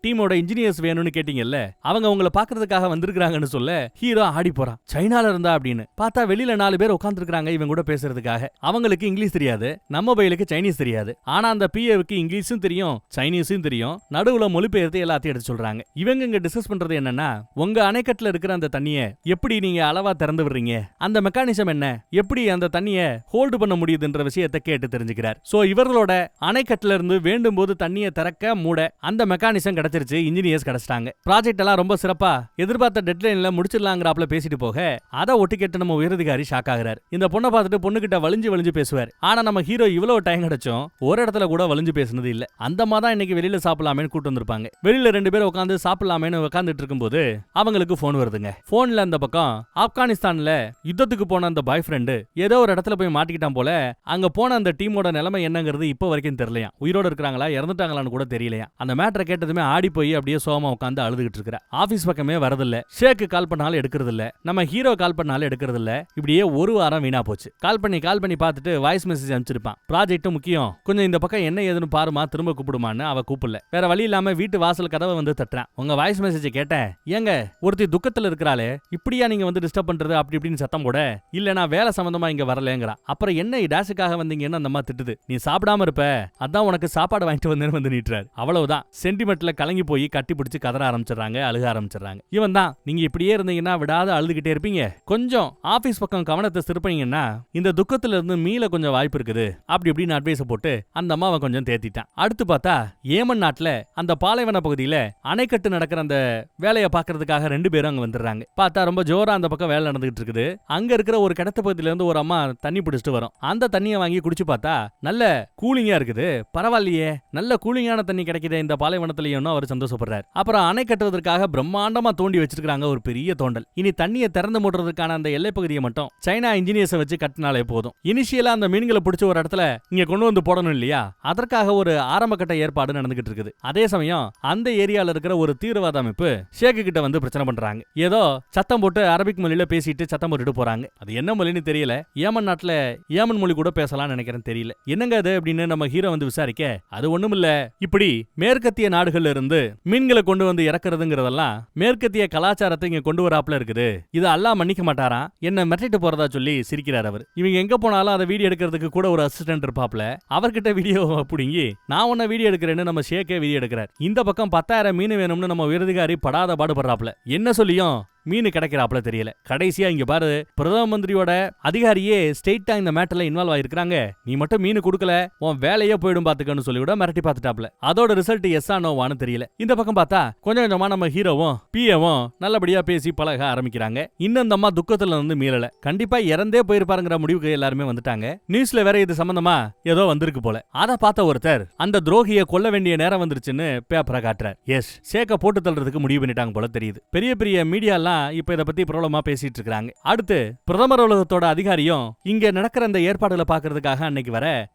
டீமோட இன்ஜினியர்ஸ் வேணும்னு கேட்டீங்கல்ல, அவங்க உங்களை பாக்குறதுக்காக வந்திருக்காங்கன்னு சொல்ல ஹீரோ ஆடி போறான். சைனால இருந்தா அப்படின்னு பார்த்தா வெளியில 4 பேர் உட்கார்ந்து இருக்காங்க இவங்க கூட பேசுறதுக்காக. அவங்களுக்கு இங்கிலீஷ் தெரியாது, நம்ம பையலுக்கு சைனீஸ் தெரியாது. ஆனா அந்த பிஏவுக்கு இங்கிலீஷும் தெரியும், சைனீஸும் தெரியும். நடுவுல மொழிபெயர்த்து எல்லாத்தையும் எடுத்து சொல்றாங்க. இவங்க இங்க டிஸ்கஸ் பண்றது என்னன்னா, உங்க அணைக்கட்டுல இருக்கிற அந்த தண்ணியை எப்படி நீங்க அளவா திறந்து விடுறீங்க, அந்த மெக்கானிசம் என்ன, எப்படி அந்த தண்ணியை ஹோல்டு பண்ண முடியுதுன்ற விஷயத்தை கேட்டு தெரிஞ்சுக்கிறார். சோ இவர்களோட அணைக்கட்டுல இருந்து வேண்டும் போது தண்ணியை திறக்க மூட அந்த மெக்கானிசம் கிடைச்சிருச்சு, இன்ஜினியர்ஸ் கிடைச்சிட்டாங்க. ப்ராஜெக்ட் எல்லாம் ரொம்ப சிறப்பா எதிர்பார்த்த டெட்லைன்ல முடிச்சிடலாங்கிறாப்ல பேசிட்டு போக, அதை ஒட்டி கேட்டு நம்ம உயரதிகாரி ஷாக் ஆகிறார். இந்த பொண்ணை பார்த்துட்டு பொண்ணுகிட்ட வலிஞ்சு பேசுவார். ஆனா நம்ம ஹீரோ இவ்வளவு டைம் கிடைச்சும் ஒரு இடத்துல கூட வலிஞ்சு பேசுனது இல்ல. அந்த மாதிரி இன்னைக்கு வெளியில சாப்பிடலாமேன்னு கூட்டு வந்திருப்பாங்க. வெளியில 2 பேரும் உட்காந்து சாப்பிடலாமேன்னு உட்காந்துட்டு இருக்கும்போது அவங்களுக்கு போன் வருதுங்க. போன்ல அந்த பக்கம் ஆப்கானிஸ்தான்ல யுத்தத்துக்கு போன அந்த பாய் ஃப்ரெண்டு ஏதோ ஒரு இடத்துல போய் மாட்டிக்கிட்டான் போல, அங்க போன அந்த டீமோட நிலைமை என்னங்கிறது இப்ப வரைக்கும் தெரியலையா. உயிரோட இருக்காங்களா இறந்துட்டாங்களான்னு கூட தெரியலையா. அந்த மேட்டரை கேட்டதுமே ஆடி போய் அப்படியே சோமா உட்காந்து அழுதுகிட்டு இருக்கிற. ஆபீஸ் பக்கமே வரதில்ல. ஷேக்கு கால் பண்ணாலும் எடுக்கிறது இல்ல, நம்ம ஹீரோ கால் பண்ணாலும் எடுக்கிறது இல்ல. இப்படியே ஒரு வாரம் வீணா போச்சு. கால் பண்ணி பார்த்துட்டு வாய்ஸ் மெசேஜ் அனுப்பிச்சிருப்பான். ப்ராஜெக்ட் முக்கியம், கொஞ்சம் இந்த பக்கம் என்ன ஏதுன்னு பாருமா, திரும்ப கூப்பிடுமான்னு. அவ கூப்பிடல. வேற வழி இல்லாம வீட்டு வாசல் கதவை வந்து தட்டுறான். உங்க வாய்ஸ் மெசேஜ் கேட்டேன், ஏங்க ஒருத்தி துக்கத்துல இருக்கிறாளே, இப்படியா நீங்க வந்து டிஸ்டர்ப் பண்றது அப்படி இப்படின்னு சத்தம் போட. இல்ல நான் வேலை சம்பந்தமா இங்க வரலங்கிறா. அப்புறம் என்ன டாஷுக்காக வந்தீங்கன்னு அந்த அம்மா திட்டுது. நீ சாப்பிடாம இருப்ப, அதான் உனக்கு சாப்பாடு வாங்கிட்டு வந்தேன்னு வந்து நீட்டுறாரு. அவ்வளவுதான். சென்டிமெண்ட்ல கலங்கி போய் கட்டி பிடிச்சு கதற ஆரம்பிச்சிடறாங்க, அழுக ஆரம்பிச்சிடறாங்க. இவன் தான், நீங்க இப்படியே இருந்தீங்கன்னா விடாத அழுதுகிட்டே இருப்பீங்க, கொஞ்சம் ஆபீஸ் பக்கம் கவனத்தை திருப்பீங்கன்னா இந்த துக்கத்துல இருந்து மீள கொஞ்சம் வாய்ப்பு இருக்குது அப்படி இப்படின்னு அட்வைஸ் போட்டு அந்த அம்மாவை கொஞ்சம் தேத்திட்டான். அடுத்து பார்த்தா ஏமன் நாட்டுல அந்த பாலைவன பகுதியில அணைக்கட்டு நடக்கிற அந்த வேலையை பாக்குறதுக்காக 2 பேரும் அங்க வந்துடுறாங்க. பார்த்தா ரொம்ப ஜோரா அந்த பக்கம் வேலை நடந்துகிட்டு இருக்குது. அங்க இருக்கிற ஒரு கிடத்த பகுதியில இருந்து ஒரு அம்மா தண்ணி பிடிச்சிட்டு வரும். அந்த தண்ணியை வாங்கி குடிச்சு பார்த்தா நல்ல கூலிங்கா இருக்குது. பரவாயில்லையே, நல்ல கூலிங்கான தண்ணி கிடைக்குது இந்த பாலைவனத்திலயும் அவர் சந்தோஷப்படுறாரு. அப்புறம் அணை கட்டுவதற்காக பிரம்மாண்டமா தோண்டி வச்சிருக்காங்க ஒரு பெரிய தோண்டல். இனி தண்ணியை திறந்து மூடுறதுக்கான அந்த எல்லை பகுதியை மட்டும் சைனா இன்ஜினியர்ஸை வச்சு கட்டினாலே போதும். இனிஷியலா அந்த மீன்களை பிடிச்ச ஒரு இடத்துல இங்க கொண்டு வந்து போடணும் இல்லையா, அதற்காக ஒரு ஆரம்ப கட்ட ஏற்பாடு நடந்துகிட்டு இருக்குது. அதே சமயம் அந்த ஏரியால இருக்கிற ஒரு தீவிரவாத அமைப்பு ஷேக்கு கிட்ட வந்து பிரச்சனை பண்றாங்க. ஏதோ சத்தம் போட்டு அரபிக் மொழியில பேசிட்டு சத்தம் போட்டுட்டு போறாங்க. அது என்ன மொழின்னு தெரியல. ஏமன் நாட்டுல ஏமன் மொழி கூட பேசலாம்னு நினைக்கிறேன், தெரியல. என்னங்க அது அப்படின்னு நம்ம ஹீரோ வந்து விசாரிக்க, அது ஒண்ணும் இல்ல, இப்படி மேற்கத்திய நாடுகள்ல இருந்து மீன்களை கொண்டு வந்து இறக்குறதுங்கிறதெல்லாம் மேற்கத்திய கலாச்சாரத்தை இங்க கொண்டு வராப்ல இருக்குது. இது அல்லாஹ் மன்னிக்க மாட்டாராம், என்ன மிரட்டிட்டு போறதா சொல்லி சிரிக்கிறார் அவர். இவங்க எங்க போனாலும் அதை வீடியோ எடுக்கிறதுக்கு கூட ஒரு அசிஸ்டன்ட் இருப்பாப்ல. அவர்கிட்ட வீடியோ புடுங்கி நான் உன்ன வீடியோ எடுக்கிறேன்னு நம்ம ஷேக்கே வீடியோ எடுக்கிறார். இந்த பக்கம் 10,000 மீன் வேணும்னு நம்ம விருதுகாரி படாத பாடுபடுறாப்ல. என்ன சொல்லியும் மீன் கிடைக்கிறாப்ல தெரியல. கடைசியா இங்க பாரு, பிரதம மந்திரியோட அதிகாரியே ஸ்ட்ரெயிட்டா இந்த மேட்டர்ல இன்வால்வ் ஆயிருக்காங்க. நீ மட்டும் மீன் கொடுக்கல உன் வேலையே போயிடும் பாத்துக்கன்னு சொல்லி விட மிரட்டி பார்த்துட்டாப்ல. அதோட ரிசல்ட் எஸ்ஸா நோவான்னு தெரியல. இந்த பக்கம் பார்த்தா கொஞ்சம் கொஞ்சமா நம்ம ஹீரோவும் பிஏவும் நல்லபடியா பேசி பழக ஆரம்பிக்கிறாங்க. இன்னும் இந்த அம்மா துக்கத்துல இருந்து மீளல. கண்டிப்பா இறந்தே போயிருப்பாருங்கிற முடிவுக்கு எல்லாருமே வந்துட்டாங்க. நியூஸ்ல வேற இது சம்பந்தமா ஏதோ வந்திருக்கு போல. அத பார்த்த ஒருத்தர் அந்த துரோகியை கொல்ல வேண்டிய நேரம் வந்துருச்சுன்னு பேப்பரை காட்டுறார். எஸ், ஷேக்க போட்டு தள்ளுறதுக்கு முடிவு பண்ணிட்டாங்க போல தெரியுது. பெரிய பெரிய மீடியா இப்ப இத பத்தி பிரபலமா பேசிட்டு இருக்காங்க. அடுத்து பிரதமர் உலகத்தோட அதிகாரியும் இங்க நடக்கிற இந்த ஏற்பாடுகளை பாக்குறதுக்காக அன்னைக்கு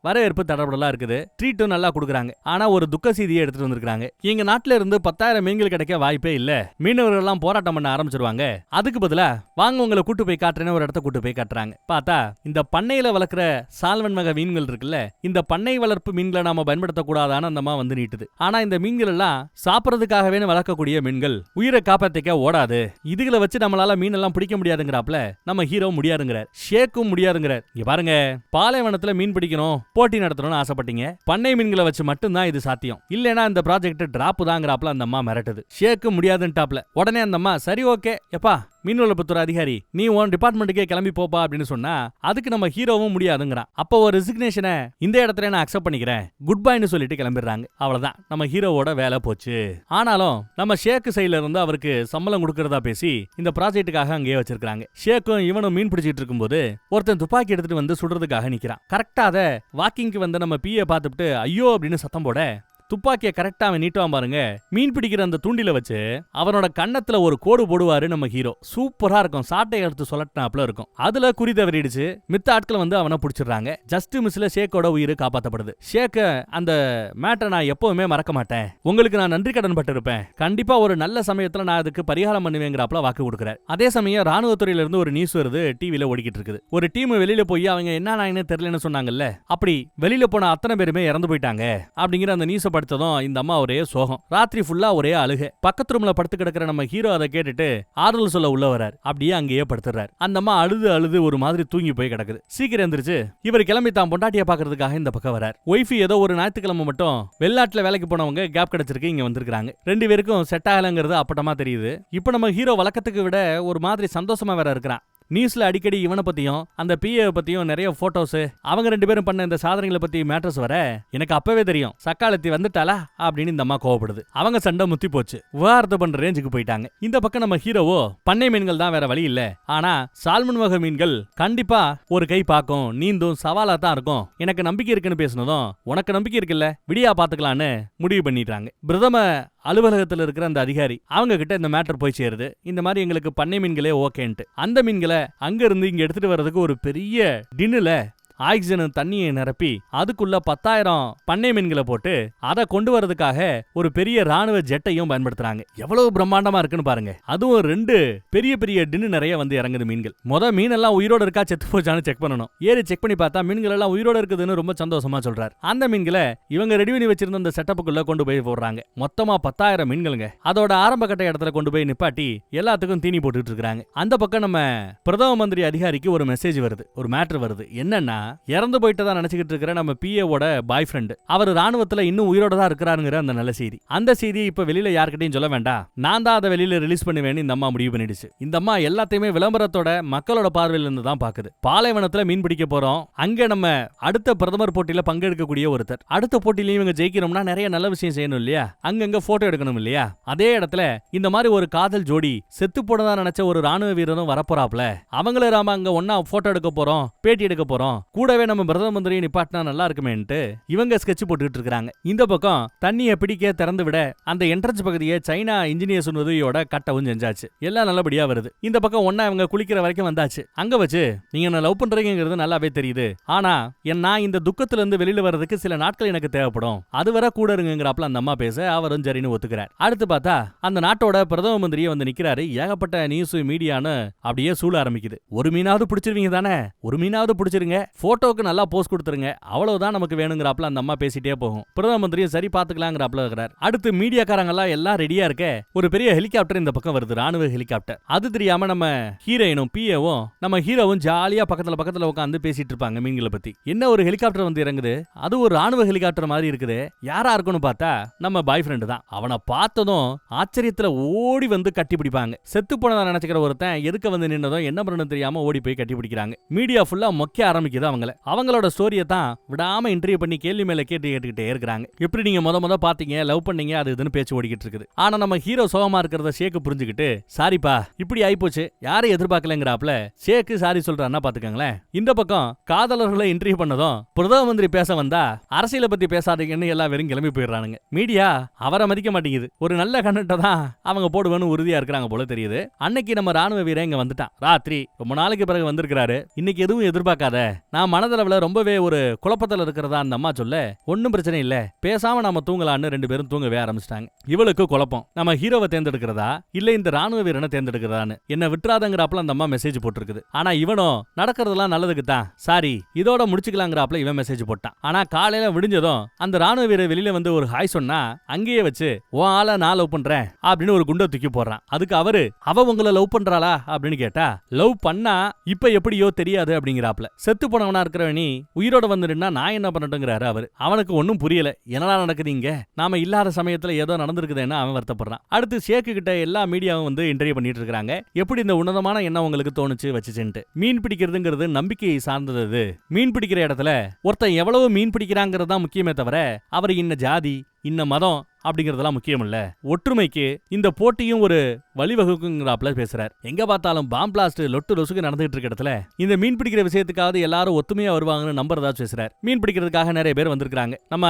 வரவேற்பு தடபடலா இருக்குது. ட்ரீட்டும் நல்லா கொடுக்குறாங்க. ஆனா ஒரு துக்க செய்தியை எடுத்துட்டு வந்திருக்காங்க. எங்க நாட்டுல இருந்து 10,000 மீன்கள் கிடைக்க வாய்ப்பே இல்ல, மீனவர்கள் எல்லாம் போராட்டம் பண்ண ஆரம்பிச்சிருவாங்க, அதுக்கு பதிலா வாங்க உங்களை கூட்டு போய் காட்டுறேன்னு ஒரு இடத்த கூட்டு போய் காட்டுறாங்க. பார்த்தா இந்த பண்ணையில வளர்க்கிற சால்வன் வகை மீன்கள் இருக்குல்ல, இந்த பண்ணை வளர்ப்பு மீன்களை நாம பயன்படுத்த கூடாதான்னு அந்த அம்மா வந்து நீட்டுது. ஆனா இந்த மீன்கள் எல்லாம் சாப்பிடறதுக்காகவே வளர்க்கக்கூடிய மீன்கள், உயிரை காப்பாத்திக்க ஓடாது, இதுகளை வச்சு நம்மளால மீன் எல்லாம் பிடிக்க முடியாதுங்கறாப்ல நம்ம ஹீரோ முடியாதுங்கிறார். ஷேக்கும் முடியாதுங்கிறார். இங்க பாருங்க, பாலைவனத்துல மீன் பிடிக்கணும், போட்டி நடத்தணும்னு ஆசைப்பட்டீங்க, பண்ணை மீன்களை வச்சு மட்டும்தான் இது சாத்தியம், இல்லனா இந்த ப்ராஜெக்ட் டிராப் தாங்கறாப்ல அந்த அம்மா மிரட்டுது. ஷேக்கும் முடியாதுன்ட்டாப்ல. உடனே அந்த அம்மா சரி ஓகே எப்பா மீன் வளர்ப்புத்துறை அதிகாரி நீ உன் டிபார்ட்மெண்ட்டுக்கே கிளம்பி போப்பா அப்படின்னு சொன்னா அதுக்கு நம்ம ஹீரோவும் முடியாதுங்கிறான். அப்போ ஒரு ரெசிக்னேஷனை இந்த இடத்துல நான் அக்செப்ட் பண்ணிக்கிறேன், குட் பைன்னு சொல்லிட்டு கிளம்பிடுறாங்க. அவ்வளவுதான், நம்ம ஹீரோவோட வேலை போச்சு. ஆனாலும் நம்ம ஷேக்கு சைட்ல இருந்து அவருக்கு சம்பளம் கொடுக்கறதா பேசி இந்த ப்ராஜெக்ட்டுக்காக அங்கேயே வச்சிருக்காங்க. ஷேக்கும் இவனும் மீன் பிடிச்சிட்டு இருக்கும்போது ஒருத்தன் துப்பாக்கி எடுத்துட்டு வந்து சுடுறதுக்காக நிக்கிறான். கரெக்டா அதை வாக்கிங்க்கு வந்து நம்ம பிஏ பார்த்துட்டு ஐயோ அப்படின்னு சத்தம் போட துப்பாக்கிய கரெக்டா அவன் நீட்டுவான் பாருங்க. மீன் பிடிக்கிற அந்த தூண்டில வச்சு அவனோட கண்ணத்துல ஒரு கோடு போடுவாரு நம்ம ஹீரோ. சூப்பரா இருக்கும், சாட்டை எடுத்து சொல்லட்டினாப்ல இருக்கும். அதுல குறி தவறிடுச்சு. மித்த ஆட்கள் வந்து அவனை பிடிச்சிடுறாங்க. ஜஸ்ட் மிஸ்ல ஷேக்கோட உயிர் காப்பாற்றப்படுது. ஷேக்க அந்த மேட்டரை நான் எப்பவுமே மறக்க மாட்டேன், உங்களுக்கு நான் நன்றி கடன் பட்டு இருப்பேன், கண்டிப்பா ஒரு நல்ல சமயத்துல நான் அதுக்கு பரிகாரம் பண்ணுவேங்கிறாப்ல வாக்கு கொடுக்குறாரு. அதே சமயம் ராணுவத்துறையில இருந்து ஒரு நியூஸ் வருது, டிவில ஓடிக்கிட்டு இருக்குது. ஒரு டீம் வெளியில போய் அவங்க என்ன நாயின்னு தெரியலன்னு சொன்னாங்கல்ல, அப்படி வெளியில போன அத்தனை பேருமே இறந்து போயிட்டாங்க அப்படிங்கிற அந்த நியூஸ் படுத்ததும் இந்த அம்மா ஒரே சோகம். ராத்திரி ஃபுல்லா ஒரே அழுகை. பக்கத்து ரூம்ல படுத்து கிடக்கிற நம்ம ஹீரோ அதை கேட்டுட்டு ஆறுதல் சொல்ல உள்ள வரார். அப்படியே அங்கேயே படுத்துறாரு. அந்த அம்மா அழுது அழுது ஒரு மாதிரி தூங்கி போய் கிடக்குது. சீக்கிரம் எந்திரிச்சு இவர் கிளம்பி தான் பொண்டாட்டிய பாக்குறதுக்காக இந்த பக்கம் வரார். ஒய்ஃபி ஏதோ ஒரு ஞாயிற்றுக்கிழமை மட்டும் வெளிநாட்டுல வேலைக்கு போனவங்க கேப் கிடைச்சிருக்கு இங்க வந்திருக்காங்க. 2 பேருக்கும் செட் ஆகலங்கிறது அப்பட்டமா தெரியுது. இப்ப நம்ம ஹீரோ வழக்கத்துக்கு விட ஒரு மாதிரி சந்தோஷமா வேற இருக்கிறான். நியூஸ்ல அடிக்கடி இவனை பத்தியும் அந்த பிஏ பத்தியும் நிறைய போட்டோஸ், அவங்க 2 பேரும் பண்ண இந்த சாதனைகளை பத்தி மேட்டர்ஸ் வர எனக்கு அப்பவே தெரியும் சக்காலத்தி வந்துட்டாளா அப்படின்னு இந்த அம்மா கோவப்படுது. அவங்க சண்டை முத்தி போச்சு, விவாகரத்து பண்ற ரேஞ்சுக்கு போயிட்டாங்க. இந்த பக்கம் நம்ம ஹீரோவோ பண்ணை மீன்கள் தான் வேற வழி இல்ல, ஆனா சால்மன் வகை மீன்கள் கண்டிப்பா ஒரு கை பாக்கும், நீந்தும், சவாலா தான் இருக்கும், எனக்கு நம்பிக்கை இருக்குன்னு பேசினதும் உனக்கு நம்பிக்கை இருக்குல்ல விடியா பாத்துக்கலான்னு முடிவு பண்ணிட்டாங்க. பிரதம அலுவலகத்தில் இருக்கிற அந்த அதிகாரி அவங்க கிட்ட இந்த மேட்டர் போய் சேருது. இந்த மாதிரி எங்களுக்கு பண்ணை மீன்களே ஓகேன்ட்டு அந்த மீன்களை அங்க இருந்து இங்க எடுத்துட்டு வர்றதுக்கு ஒரு பெரிய டின்னுல ஆக்சிஜன் தண்ணியை நிரப்பி அதுக்குள்ள 10,000 பண்ணை மீன்களை போட்டு அதை கொண்டு வரதுக்காக ஒரு பெரிய ராணுவ ஜெட்டையும் பயன்படுத்துறாங்க. எவ்வளவு பிரம்மாண்டமா இருக்குன்னு பாருங்க. அதுவும் 2 பெரிய பெரிய டின்னு நிறைய வந்து இறங்குது மீன்கள். மீனெல்லாம் உயிரோட இருக்கா செத்து போச்சான்னு செக் பண்ணணும். ஏறி செக் பண்ணி பார்த்தா மீன்கள் எல்லாம் உயிரோட இருக்குதுன்னு ரொம்ப சந்தோஷமா சொல்றாரு. அந்த மீன்களை இவங்க ரெடி பண்ணி வச்சிருந்த அந்த செட்டப்புக்குள்ள கொண்டு போய் போடுறாங்க. மொத்தமா 10,000 மீன்களுங்க. அதோட ஆரம்ப கட்ட இடத்துல கொண்டு போய் நிப்பாட்டி எல்லாத்துக்கும் தீனி போட்டுட்டு இருக்காங்க. அந்த பக்கம் நம்ம பிரதம மந்திரி அதிகாரிக்கு ஒரு மெசேஜ் வருது, ஒரு மேட்டர் வருது. என்னன்னா, இறந்து போயிட்டதா நினைச்சுக்கிட்டு இருக்கிற நம்ம பிஏவோட பாய் ஃப்ரெண்ட் அவர் ராணுவத்துல இன்னும் உயிரோட தான் இருக்கிறாருங்கிற அந்த நல்ல செய்தி. அந்த செய்தி இப்ப வெளியில யார்கிட்டையும் சொல்ல வேண்டாம், நான் தான் அதை வெளியில ரிலீஸ் பண்ணுவேன்னு இந்த அம்மா முடிவு பண்ணிடுச்சு. இந்த அம்மா எல்லாத்தையுமே விளம்பரத்தோட மக்களோட பார்வையில இருந்து தான் பாக்குது. பாலைவனத்துல மீன் பிடிக்க போறோம், அங்க நம்ம அடுத்த பிரதமர் போட்டியில பங்கெடுக்கக்கூடிய ஒருத்தர். அடுத்த போட்டியிலையும் இவங்க ஜெயிக்கணும்னா நிறைய நல்ல விஷயம் செய்யணும் இல்லையா, அங்கங்க போட்டோ எடுக்கணும் இல்லையா. அதே இடத்துல இந்த மாதிரி ஒரு காதல் ஜோடி செத்து போனதா நினைச்ச ஒரு ராணுவ வீரரும் வரப்போறாப்ல. அவங்கள நாம அங்க ஒன்னா போட்டோ எடுக்க போறோம், பேட்டி எடுக்க போறோம், கூடவே நம்ம பிரதம மந்திரியை நிப்பாட்டினா நல்லா இருக்குமேன்ட்டு இவங்க ஸ்கெட்ச் போட்டுட்டு இருக்காங்க. இந்த பக்கம் தண்ணியை பிடிக்க திறந்து விட அந்த என்ட்ரன்ஸ் பகுதியை சைனா இன்ஜினியர்ஸ் உதவியோட கட்டவும் செஞ்சாச்சு. எல்லாம் நல்லபடியா வருது. இந்த பக்கம் ஒன்னா இவங்க குளிக்கிற வரைக்கும் வந்தாச்சு. அங்க வச்சு நீங்க என்ன லவ் பண்றீங்கிறது நல்லாவே தெரியுது, ஆனா நான் இந்த துக்கத்துல இருந்து வெளியில வர்றதுக்கு சில நாட்கள் எனக்கு தேவைப்படும், அது வர கூட இருங்கிறாப்ல அந்த அம்மா பேச அவரும் சரின்னு ஒத்துக்கிறார். அடுத்து பார்த்தா அந்த நாட்டோட பிரதம மந்திரியே வந்து நிக்கிறாரு. ஏகப்பட்ட நியூஸ் மீடியான்னு அப்படியே சூழ ஆரம்பிக்குது. ஒரு மீனாவது பிடிச்சிருவீங்க தானே, ஒரு மீனாவது பிடிச்சிருங்க, போட்டோக்கு நல்லா போஸ்ட் கொடுத்துருங்க, அவ்வளவுதான் நமக்கு வேணுங்கிறாப்ல அந்த அம்மா பேசிட்டே போகும். பிரதம மந்திரியும் சரி பாத்துக்கலாங்கிறாப்ல இருக்கிறார். அடுத்து மீடியாக்காரங்க எல்லாம் ரெடியா இருக்க ஒரு பெரிய ஹெலிகாப்டர் இந்த பக்கம் வருது, ராணுவ ஹெலிகாப்டர். அது தெரியாம நம்ம ஹீரோயினும் பிஏவும் நம்ம ஹீரோவும் ஜாலியா பக்கத்துல உட்காந்து பேசிட்டு இருப்பாங்க மீன்களை பத்தி. என்ன ஒரு ஹெலிகாப்டர் வந்து இறங்குது, அது ஒரு ராணுவ ஹெலிகாப்டர் மாதிரி இருக்குது. யாரா இருக்குன்னு பார்த்தா நம்ம பாய் ஃப்ரெண்ட் தான். அவனை பார்த்ததும் ஆச்சரியத்துல ஓடி வந்து கட்டி பிடிப்பாங்க. செத்து போனதா நினைச்சுக்கிற ஒருத்தன் எதுக்கு வந்து நின்னதும் என்ன பண்ணணும் தெரியாம ஓடி போய் கட்டி பிடிக்கிறாங்க. மீடியா ஃபுல்லா மொக்க ஆரம்பிக்குது அவங்களோட ஸ்டோரியை தான் விடாம இன்டர்வியூ பண்ணி கேள்வி மேல கேட்டுக்கிட்டே இருக்காங்க. எப்படி நீங்க முத பாத்தீங்க, லவ் பண்ணீங்க, அது இதுன்னு பேச்சு ஓடிக்கிட்டு இருக்குது. ஆனா நம்ம ஹீரோ சோகமா இருக்கிறத ஷேக்கு புரிஞ்சுக்கிட்டு சாரிப்பா இப்படி ஆயிப்போச்சு, யாரை எதிர்பார்க்கலங்கிறாப்ல ஷேக்கு சாரி சொல்றான்னா பாத்துக்கங்களேன். இந்த பக்கம் காதலர்களை இன்டர்வியூ பண்ணதும் பிரதம மந்திரி பேச வந்தா அரசியலை பத்தி பேசாதீங்கன்னு எல்லா வெறும் கிளம்பி போயிடுறானுங்க. மீடியா அவரை மதிக்க மாட்டேங்குது. ஒரு நல்ல கண்டென்ட்டை தான் அவங்க போடுவேன்னு உறுதியா இருக்கிறாங்க போல தெரியுது. அன்னைக்கு நம்ம ராணுவ வீரன் இங்க வந்துட்டான். ராத்திரி ரொம்ப நாளைக்கு பிறகு வந்திருக்கிறாரு. இன்னைக்கு எதுவும் எதிர்பார்க்காத, நான் மனதளவுல ரொம்பவே ஒரு குழப்பத்துல இருக்கிறதா அந்த அம்மா சொல்ல, ஒன்னும் பிரச்சனை இல்ல, பேசாம நாம தூங்கலான்னு 2 பேரும் தூங்கவே ஆரம்பிச்சிட்டாங்க. இவளுக்கு குழப்பம், நம்ம ஹீரோவை தேர்ந்தெடுக்கிறதா இல்ல இந்த ராணுவ வீரனை தேர்ந்தெடுக்கிறதான்னு. என்ன விட்டுறாதங்கிறாப்ல அந்த அம்மா மெசேஜ் போட்டுருக்குது. ஆனா இவனும் நடக்கிறதெல்லாம் நல்லதுக்கு தான், சாரி இதோட முடிச்சுக்கலாங்கிறாப்ல இவன் மெசேஜ் போட்டான். ஆனா காலையில விடிஞ்சதும் அந்த ராணுவ வீரர் வெளியில வந்து ஒரு ஹாய் சொன்னா அங்கேயே வச்சு உன் ஆளை நான் லவ் பண்றேன் அப்படின்னு ஒரு குண்டை தூக்கி போடுறான். அதுக்கு அவரு அவ உங்களை லவ் பண்றாளா அப்படின்னு கேட்டா, லவ் பண்ணா இப்ப எப்படியோ தெரியாது அப்படிங்கிறாப்ல. செத்து போனவனா இருக்கிறவனி உயிரோட வந்துடுனா நான் என்ன பண்ணட்டுங்கிறாரு அவரு. அவனுக்கு ஒன்னும் புரியல, என்னடா நடக்குதுங்க, நாம இல்லாத சமயத்துல ஏதோ நடந்திருக்குதுன்னு அவன் வருத்தப்படுறான். அடுத்து ஷேக்கு கிட்ட எல்லா மீடியாவும் வந்து இன்டர்வியூ பண்ணிட்டு இருக்காங்க. எப்படி இந்த உன்னதமான எண்ணம் உங்களுக்கு தோணுச்சு வச்சுச்சுன்ட்டு. மீன் பிடிக்கிறதுங்கிறது நம்பிக்கையை சார்ந்தது. மீன் பிடிக்கிற இடத்துல ஒருத்தன் எவ்வளவு மீன் பிடிக்கிறாங்கிறது தான் முக்கியமே தவிர அவர் இன்ன ஜாதி இன்ன மதம் அப்படிங்கறதெல்லாம் முக்கியம் இல்ல. ஒற்றுமைக்கு இந்த போட்டியும் ஒரு வழிவகுக்குங்கிறாப்ல பேசுறார். எங்க பார்த்தாலும் பாம் பிளாஸ்ட் லொட்டு லொசுக்கு நடந்துட்டு இருக்க இடத்துல இந்த மீன் பிடிக்கிற விஷயத்துக்காவது எல்லாரும் ஒத்துமையா வருவாங்கன்னு நம்புறதா பேசுறார். மீன் பிடிக்கிறதுக்காக நிறைய பேர் வந்திருக்காங்க. நம்ம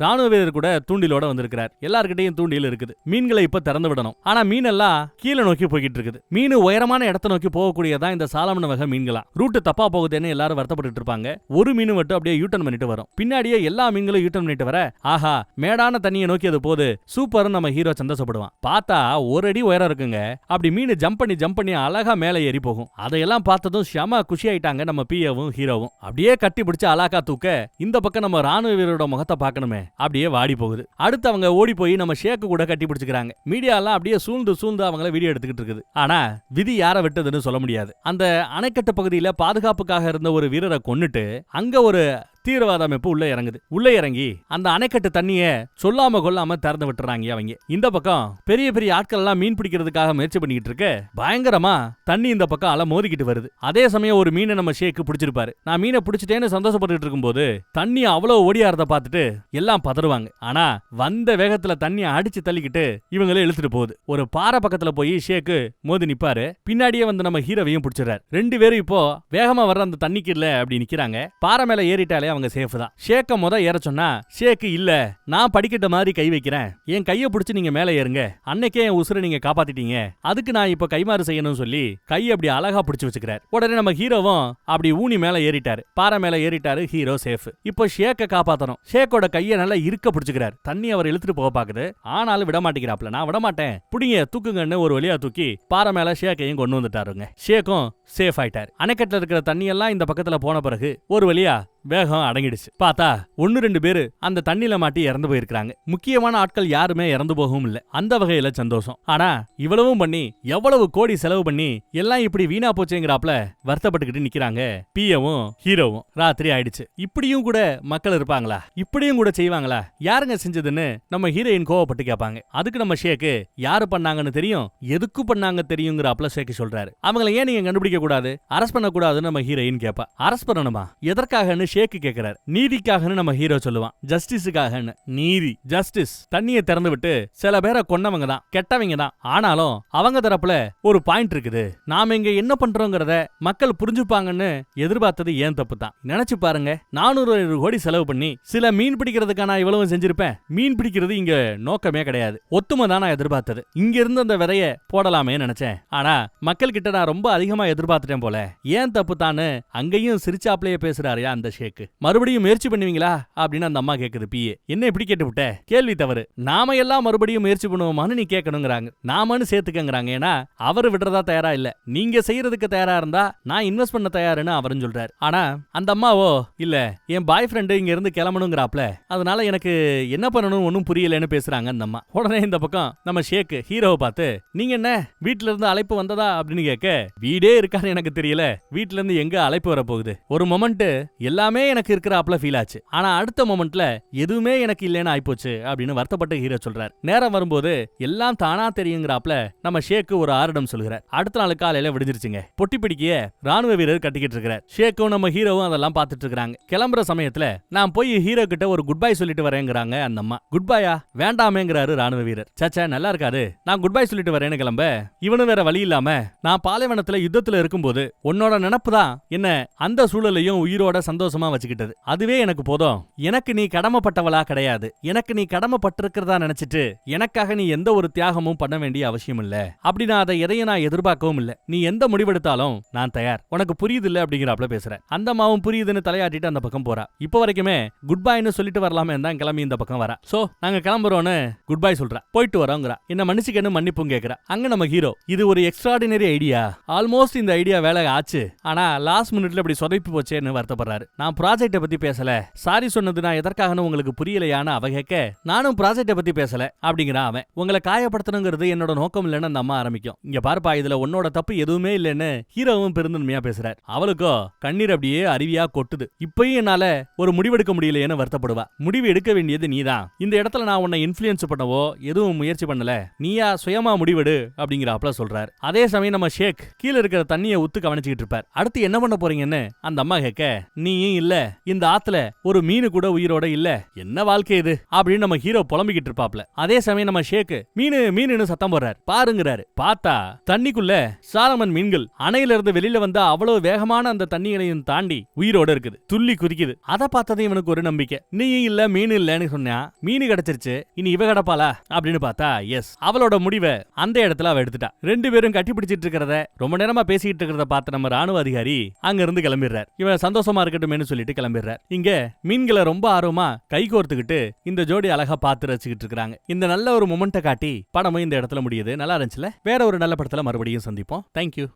ராணுவ வீரர் கூட தூண்டிலோட வந்திருக்கிறார். எல்லார்கிட்டையும் தூண்டில் இருக்குது. மீன்களை இப்ப திறந்து விடணும். ஆனா மீன் எல்லாம் கீழே நோக்கி போய்கிட்டு இருக்குது. மீன் உயரமான இடத்தை நோக்கி போகக்கூடியதான் இந்த சாலமன் வகை மீன்களா. ரூட்டு தப்பா போகுதுன்னு எல்லாரும் வருத்தப்பட்டு இருப்பாங்க. ஒரு மீன் மட்டும் அப்படியே யூட்டன் பண்ணிட்டு வரும். பின்னாடியே எல்லா மீன்களும் யூட்டன் பண்ணிட்டு வர, ஆஹா மேடான தண்ணியை நோக்கி அது போது சூப்பர் நம்ம ஹீரோ சந்தோஷப்படுவான். பார்த்தா ஒரு அடி உயரம் இருக்குங்க. அப்படி மீன் ஜம்ப் பண்ணி அழகா மேல ஏறி போகும். அதையெல்லாம் பார்த்ததும் ஷமா குஷி ஆயிட்டாங்க நம்ம பிஏவும் ஹீரோவும். அப்படியே கட்டி பிடிச்சு அழகா தூக்க இந்த பக்கம் நம்ம ராணுவ வீரரோட முகத்தை பார்க்கணுமே, அப்படியே வாடி போகுது. அடுத்து அவங்க ஓடி போய் நம்ம ஷேக்கு கூட கட்டி பிடிச்சுக்கிறாங்க. மீடியா எல்லாம் அப்படியே சூழ்ந்து அவங்கள வீடியோ எடுத்துக்கிட்டு இருக்குது. ஆனா விதி யாரை விட்டதுன்னு சொல்ல முடியாது. அந்த அணைக்கட்டு பகுதியில பாதுகாப்புக்காக இருந்த ஒரு வீரரை கொன்னுட்டு அங்க ஒரு தீவிரவாத அமைப்பு உள்ள இறங்குது. உள்ள இறங்கி அந்த அணைக்கட்டு தண்ணிய சொல்லாம கொள்ளாம திறந்து விட்டுறாங்க அவங்க. இந்த பக்கம் பெரிய பெரிய ஆட்கள் எல்லாம் மீன் பிடிக்கிறதுக்காக முயற்சி பண்ணிக்கிட்டு இருக்கு. பயங்கரமா தண்ணி இந்த பக்கம் அலை மோதிக்கிட்டு வருது. அதே சமயம் ஒரு மீனை நம்ம ஷேக்கு பிடிச்சிருப்பாரு. நான் மீனை பிடிச்சிட்டேன்னு சந்தோஷப்பட்டு இருக்கும்போது தண்ணி அவ்வளவு ஓடியாரத பார்த்துட்டு எல்லாம் பதறுவாங்க. ஆனா வந்த வேகத்துல தண்ணி அடிச்சு தள்ளிக்கிட்டு இவங்களே இழுத்துட்டு போகுது. ஒரு பாறை பக்கத்துல போய் ஷேக்கு மோதி நிப்பாரு. பின்னாடியே வந்து நம்ம ஹீரோவையும் பிடிச்சிடறாரு. 2 பேரும் இப்போ வேகமா வர்ற அந்த தண்ணிக்கு இல்ல அப்படி நிக்கிறாங்க. பாறை மேல ஏறிட்டாலே அவங்க சேஃப் தான். ஷேக்க ஏற சொன்னா ஷேக் இல்ல நான் படிக்கட்ட மாதிரி கை வைக்கிறேன், என் கைய பிடிச்சு நீங்க மேல ஏறுங்க, அன்னைக்கே என் உசுரை நீங்க காப்பாத்திட்டீங்க, அதுக்கு நான் இப்ப கைமாறு செய்யணும் சொல்லி கை அப்படி அழகா பிடிச்சு வச்சுக்கிறார். உடனே நம்ம ஹீரோவும் அப்படி ஊனி மேல ஏறிட்டாரு, பாறை மேல ஏறிட்டாரு. Hero safe. இப்போ ஷேக்க காப்பாத்தணும். ஷேக்கோட கைய நல்லா இருக்க பிடிச்சுக்கிறார். தண்ணி அவர் இழுத்துட்டு போக பாக்குது, ஆனாலும் விட மாட்டேங்கிறாப்ல. நான் விட மாட்டேன், புடிங்க தூக்குங்கன்னு ஒரு வழியா தூக்கி பாறை மேல ஷேக்கையும் கொண்டு வந்துட்டாருங்க. ஷேக்கும் சேஃப் ஆயிட்டாரு. அணைக்கட்டுல இருக்கிற தண்ணி எல்லாம் இந்த பக்கத்துல போன பிறகு ஒரு வழியா வேகம் அடங்கிடுச்சு. பார்த்தா 1-2 பேரு அந்த தண்ணில மாட்டி இறந்து போயிருக்காங்க. முக்கியமான ஆட்கள் யாருமே இறந்து போகவும் இல்ல. அந்த வகையில சந்தோஷம். ஆனா இவ்வளவும் பண்ணி எவ்வளவு கோடி செலவு பண்ணி எல்லாம் இப்படி வீணா போச்சேங்கிறாப்ல வருத்தப்பட்டுக்கிட்டு நிக்கிறாங்க பியவும் ஹீரோவும். ராத்திரி ஆயிடுச்சு. இப்படியும் கூட மக்கள் இருப்பாங்களா, இப்படியும் கூட செய்வாங்களா, யாருங்க செஞ்சதுன்னு நம்ம ஹீரோயின் கோவப்பட்டு கேட்பாங்க. அதுக்கு நம்ம ஷேக்கு யாரு பண்ணாங்கன்னு தெரியும், எதுக்கு பண்ணாங்க தெரியுங்கிறாப்ல ஷேக்கு சொல்றாரு. அவங்களை ஏன் நீங்க கண்டுபிடிக்க கூடாது, அரெஸ்ட் பண்ண கூடாதுன்னு நம்ம ஹீரோயின் கேப்பா. அரெஸ்ட் பண்ணணுமா, எதற்காகன்னு ஷேக்கு கேக்குறாரு. நீதிக்காகன்னு நம்ம ஹீரோ சொல்லுவான். ஜஸ்டிஸுக்காகன்னு. நீதி, ஜஸ்டிஸ். தண்ணியை திறந்து விட்டு சில பேரை கொன்னவங்க தான், கெட்டவங்க தான். ஆனாலும் அவங்க தரப்புல ஒரு பாயிண்ட் இருக்குது. நாம இங்க என்ன பண்றோங்கிறத மக்கள் புரிஞ்சுப்பாங்கன்னு எதிர்பார்த்தது ஏன் தப்பு தான். நினைச்சு பாருங்க, 400 கோடி செலவு பண்ணி சில மீன் பிடிக்கிறதுக்கான நான் இவ்வளவு செஞ்சிருப்பேன். மீன் பிடிக்கிறது இங்க நோக்கமே கிடையாது. ஒத்துமை தான் நான் எதிர்பார்த்தது. இங்க இருந்து அந்த விதைய போடலாமே நினைச்சேன். ஆனா மக்கள் கிட்ட நான் ரொம்ப அதிகமா எதிர்பார்த்துட்டேன் போல. ஏன் தப்பு தானு அங்கேயும் சிரிச்சாப்லயே பேசுறாரு அந்த ஷேக்கு. மறுபடியும் முயற்சி பண்ணுவீங்களா அப்படின்னு அந்த அம்மா கேக்குது. பிஏ என்ன இப்படி கேட்டு விட்ட, கேள்வி தவறு, நாம எல்லாம் மறுபடியும் முயற்சி பண்ணுவோமான்னு நீ கேட்கணுங்கிறாங்க. நாமன்னு சேர்த்துக்கங்கிறாங்க. ஏன்னா அவரு விடுறதா தயாரா இல்ல, நீங்க செய்யறதுக்கு தயாரா இருந்தா நான் இன்வெஸ்ட் பண்ண தயாருன்னு அவரும் சொல்றாரு. ஆனா அந்த அம்மாவோ இல்ல, என் பாய் ஃப்ரெண்டு இங்க இருந்து கிளம்பணுங்கிறாப்ல, அதனால எனக்கு என்ன பண்ணணும் ஒன்னும் புரியலன்னு பேசுறாங்க அந்த அம்மா. உடனே இந்த பக்கம் நம்ம ஷேக்கு ஹீரோவை பார்த்து, நீங்க என்ன வீட்டுல இருந்து அழைப்பு வந்ததா அப்படின்னு கேட்க, வீடே இருக்கான்னு எனக்கு தெரியல, வீட்டுல இருந்து எங்க அழைப்பு வர போகுது. ஒரு மொமெண்ட் எல்லாமே எனக்கு இருக்கிறாப்ல ஃபீல் ஆச்சு, ஆனா அடுத்த மொமெண்ட்ல எதுவுமே எனக்கு இல்லைன்னு ஆயிப்போச்சு அப்படின்னு வருத்தப்பட்ட ஹீரோ சொல்றாரு. நேரம் வரும்போது எல்லாம் தானா தெரியுங்கிறாப்ல நம்ம ஷேக்கு ஒரு ஆரிடம் சொல்கிறார். அடுத்த நாள் காலையில விடிஞ்சிருச்சுங்க. பொட்டி பிடிக்கிய ராணுவ வீரர் கட்டிக்கிட்டு இருக்கிறார். ஷேக்கும் நம்ம ஹீரோவும் அதெல்லாம் பார்த்துட்டு இருக்காங்க. கிளம்புற சமயத்துல நான் போய் ஹீரோ கிட்ட ஒரு குட் பை சொல்லிட்டு வரேங்கிறாங்க அந்த அம்மா. குட் பையா வேண்டாமேங்கிறாரு ராணுவ வீரர். சச்சா நல்லா இருக்காது, நான் குட் பை சொல்லிட்டு வரேன்னு கிளம்ப, இவனு வேற வழி இல்லாம நான் பாலைவனத்துல யுத்தத்துல இருக்கும்போது உன்னோட நினப்பு தான் என்ன அந்த சூழலையும் உயிரோட சந்தோஷமா வச்சுக்கிட்டது, அதுவே எனக்கு போதும். எனக்கு நீ கடமைப்பட்டவளா கிடையாது, எனக்கு நீ கடமைப்பட்டிருக்கிறதா நினைச்சிட்டு எனக்காக நீ எந்த ஒரு தியாகமும் பண்ண வேண்டிய அவசியம் இல்ல. அப்படி நான் அதை எதையும் நான் எதிர்பார்க்கவும் இல்ல. நீ எந்த முடிவெடுத்தாலும் நான் தயார், உனக்கு புரியுது இல்ல அப்படிங்கிறாப்ல பேசுற. அந்த அம்மாவும் புரியுதுன்னு தலையாட்டிட்டு அந்த பக்கம் போறா. இப்ப வரைக்குமே குட் பைன்னு சொல்லிட்டு வரலாமே தான் கிளம்பி இந்த பக்கம் வரா. சோ நாங்க கிளம்புறோன்னு குட் பை சொல்றா. போயிட்டு வரோங்கிறா. என்ன மன்னிச்சுக்கன்னு மன்னிப்பும் கேக்குறா. அங்க நம்ம ஹீரோ, இது ஒரு எக்ஸ்ட்ராடினரி ஐடியா, ஆல்மோஸ்ட் இந்த ஐடியா வேலை ஆச்சு, ஆனா லாஸ்ட் மினிட்ல இப்படி சொதப்பி போச்சேன்னு வருத்தப்படுறாரு. நான் ப்ராஜெக்ட பத்தி பேசல, சாரி சொன்னது நான் எதற்காகன்னு உங்களுக்கு புரியலையான அவ கேட்க, நானும் ப்ராஜெக்ட பத்தி பேசல அப்படிங்கிறான் அவன். உங்களை காயப்படுத்தணுங்கிறது என்னோட நோக்கம் இல்லைன்னு அந்த அம்மா ஆரம்பிக்கும். இங்க பார்ப்பா, இதுல உன்னோட தப்பு எதுவுமே இல்லைன்னு ஹீரோவும் பெருந்தன்மையா பேசுறாரு. அவளுக்கோ கண்ணீர் அப்படியே அருவியா கொட்டுது. இப்பயும் என்னால ஒரு முடிவெடுக்க முடியலையேன்னு வருத்தப்படுவா. முடிவு எடுக்க வேண்டியது நீதான். இந்த இடத்துல நான் உன்னை இன்ஃப்ளூயன்ஸ் பண்ணவோ எதுவும் முயற்சி பண்ணல, நீயா சுயமா முடிவெடு அப்படிங்கிறாப்ல சொல்றாரு. அதே சமயம் நம்ம ஷேக் கீழே இருக்கிற தண்ணியை உத்து கவனிச்சுக்கிட்டு இருப்பார். அடுத்து என்ன பண்ண போறீங்கன்னு அந்த அம்மா கேட்க, நீயும் இல்ல, இந்த ஆத்துல ஒரு மீனு கூட உயிரோட இல்ல, என்ன வாழ்க்கை இது அப்படின்னு நம்ம ஹீரோ புலம்பிக்கிட்டு இருப்பாப்ல. அதே சமயம் நம்ம ஷேக்கு மீனு மீனுன்னு சத்தம் போடுறாரு. பாருங்கிறாரு. பார்த்தா தண்ணிக்குள்ள சாலமன் மீன்கள் அணையில இருந்து வெளியில வந்தா அவ்வளவு வேகமான அந்த தண்ணிகளையும் தாண்டி உயிரோட இருக்குது, துள்ளி குதிக்குது. அதை பார்த்ததும் இவனுக்கு ஒரு நம்பிக்கை. நீயும் இல்ல மீனு இல்லன்னு சொன்னா மீனு கிடைச்சிருச்சு, இனி இவ கிடப்பாளா அப்படின்னு பார்த்தா எஸ், அவளோட முடிவை அந்த இடத்துல அவ எடுத்துட்டா. 2 பேரும் கட்டி பிடிச்சிட்டு இருக்கிறத ரொம்ப நேரமா பேசிக்கிட்டு இருக்கிறத பார்த்து நம்ம ராணுவ அதிகாரி அங்க இருந்து கிளம்பிடுறார். இவன் சந்தோஷமா இருக்கட்டும்னு சொல்லிட்டு கிளம்பிடுறார். இங்க மீன்களை ரொம்ப ஆர்வமா கை கோர்த்துக்கிட்டு இந்த ஜோடி அழகா பார்த்து ரசிச்சுக்கிட்டு இருக்காங்க. இந்த நல்ல ஒரு மொமெண்ட்டை காட்டி படமும் இந்த இடத்துல முடியுது. நல்லா இருந்துச்சுல. வேற ஒரு நல்ல படத்துல மறுபடியும் சந்திப்போம். தேங்க்யூ.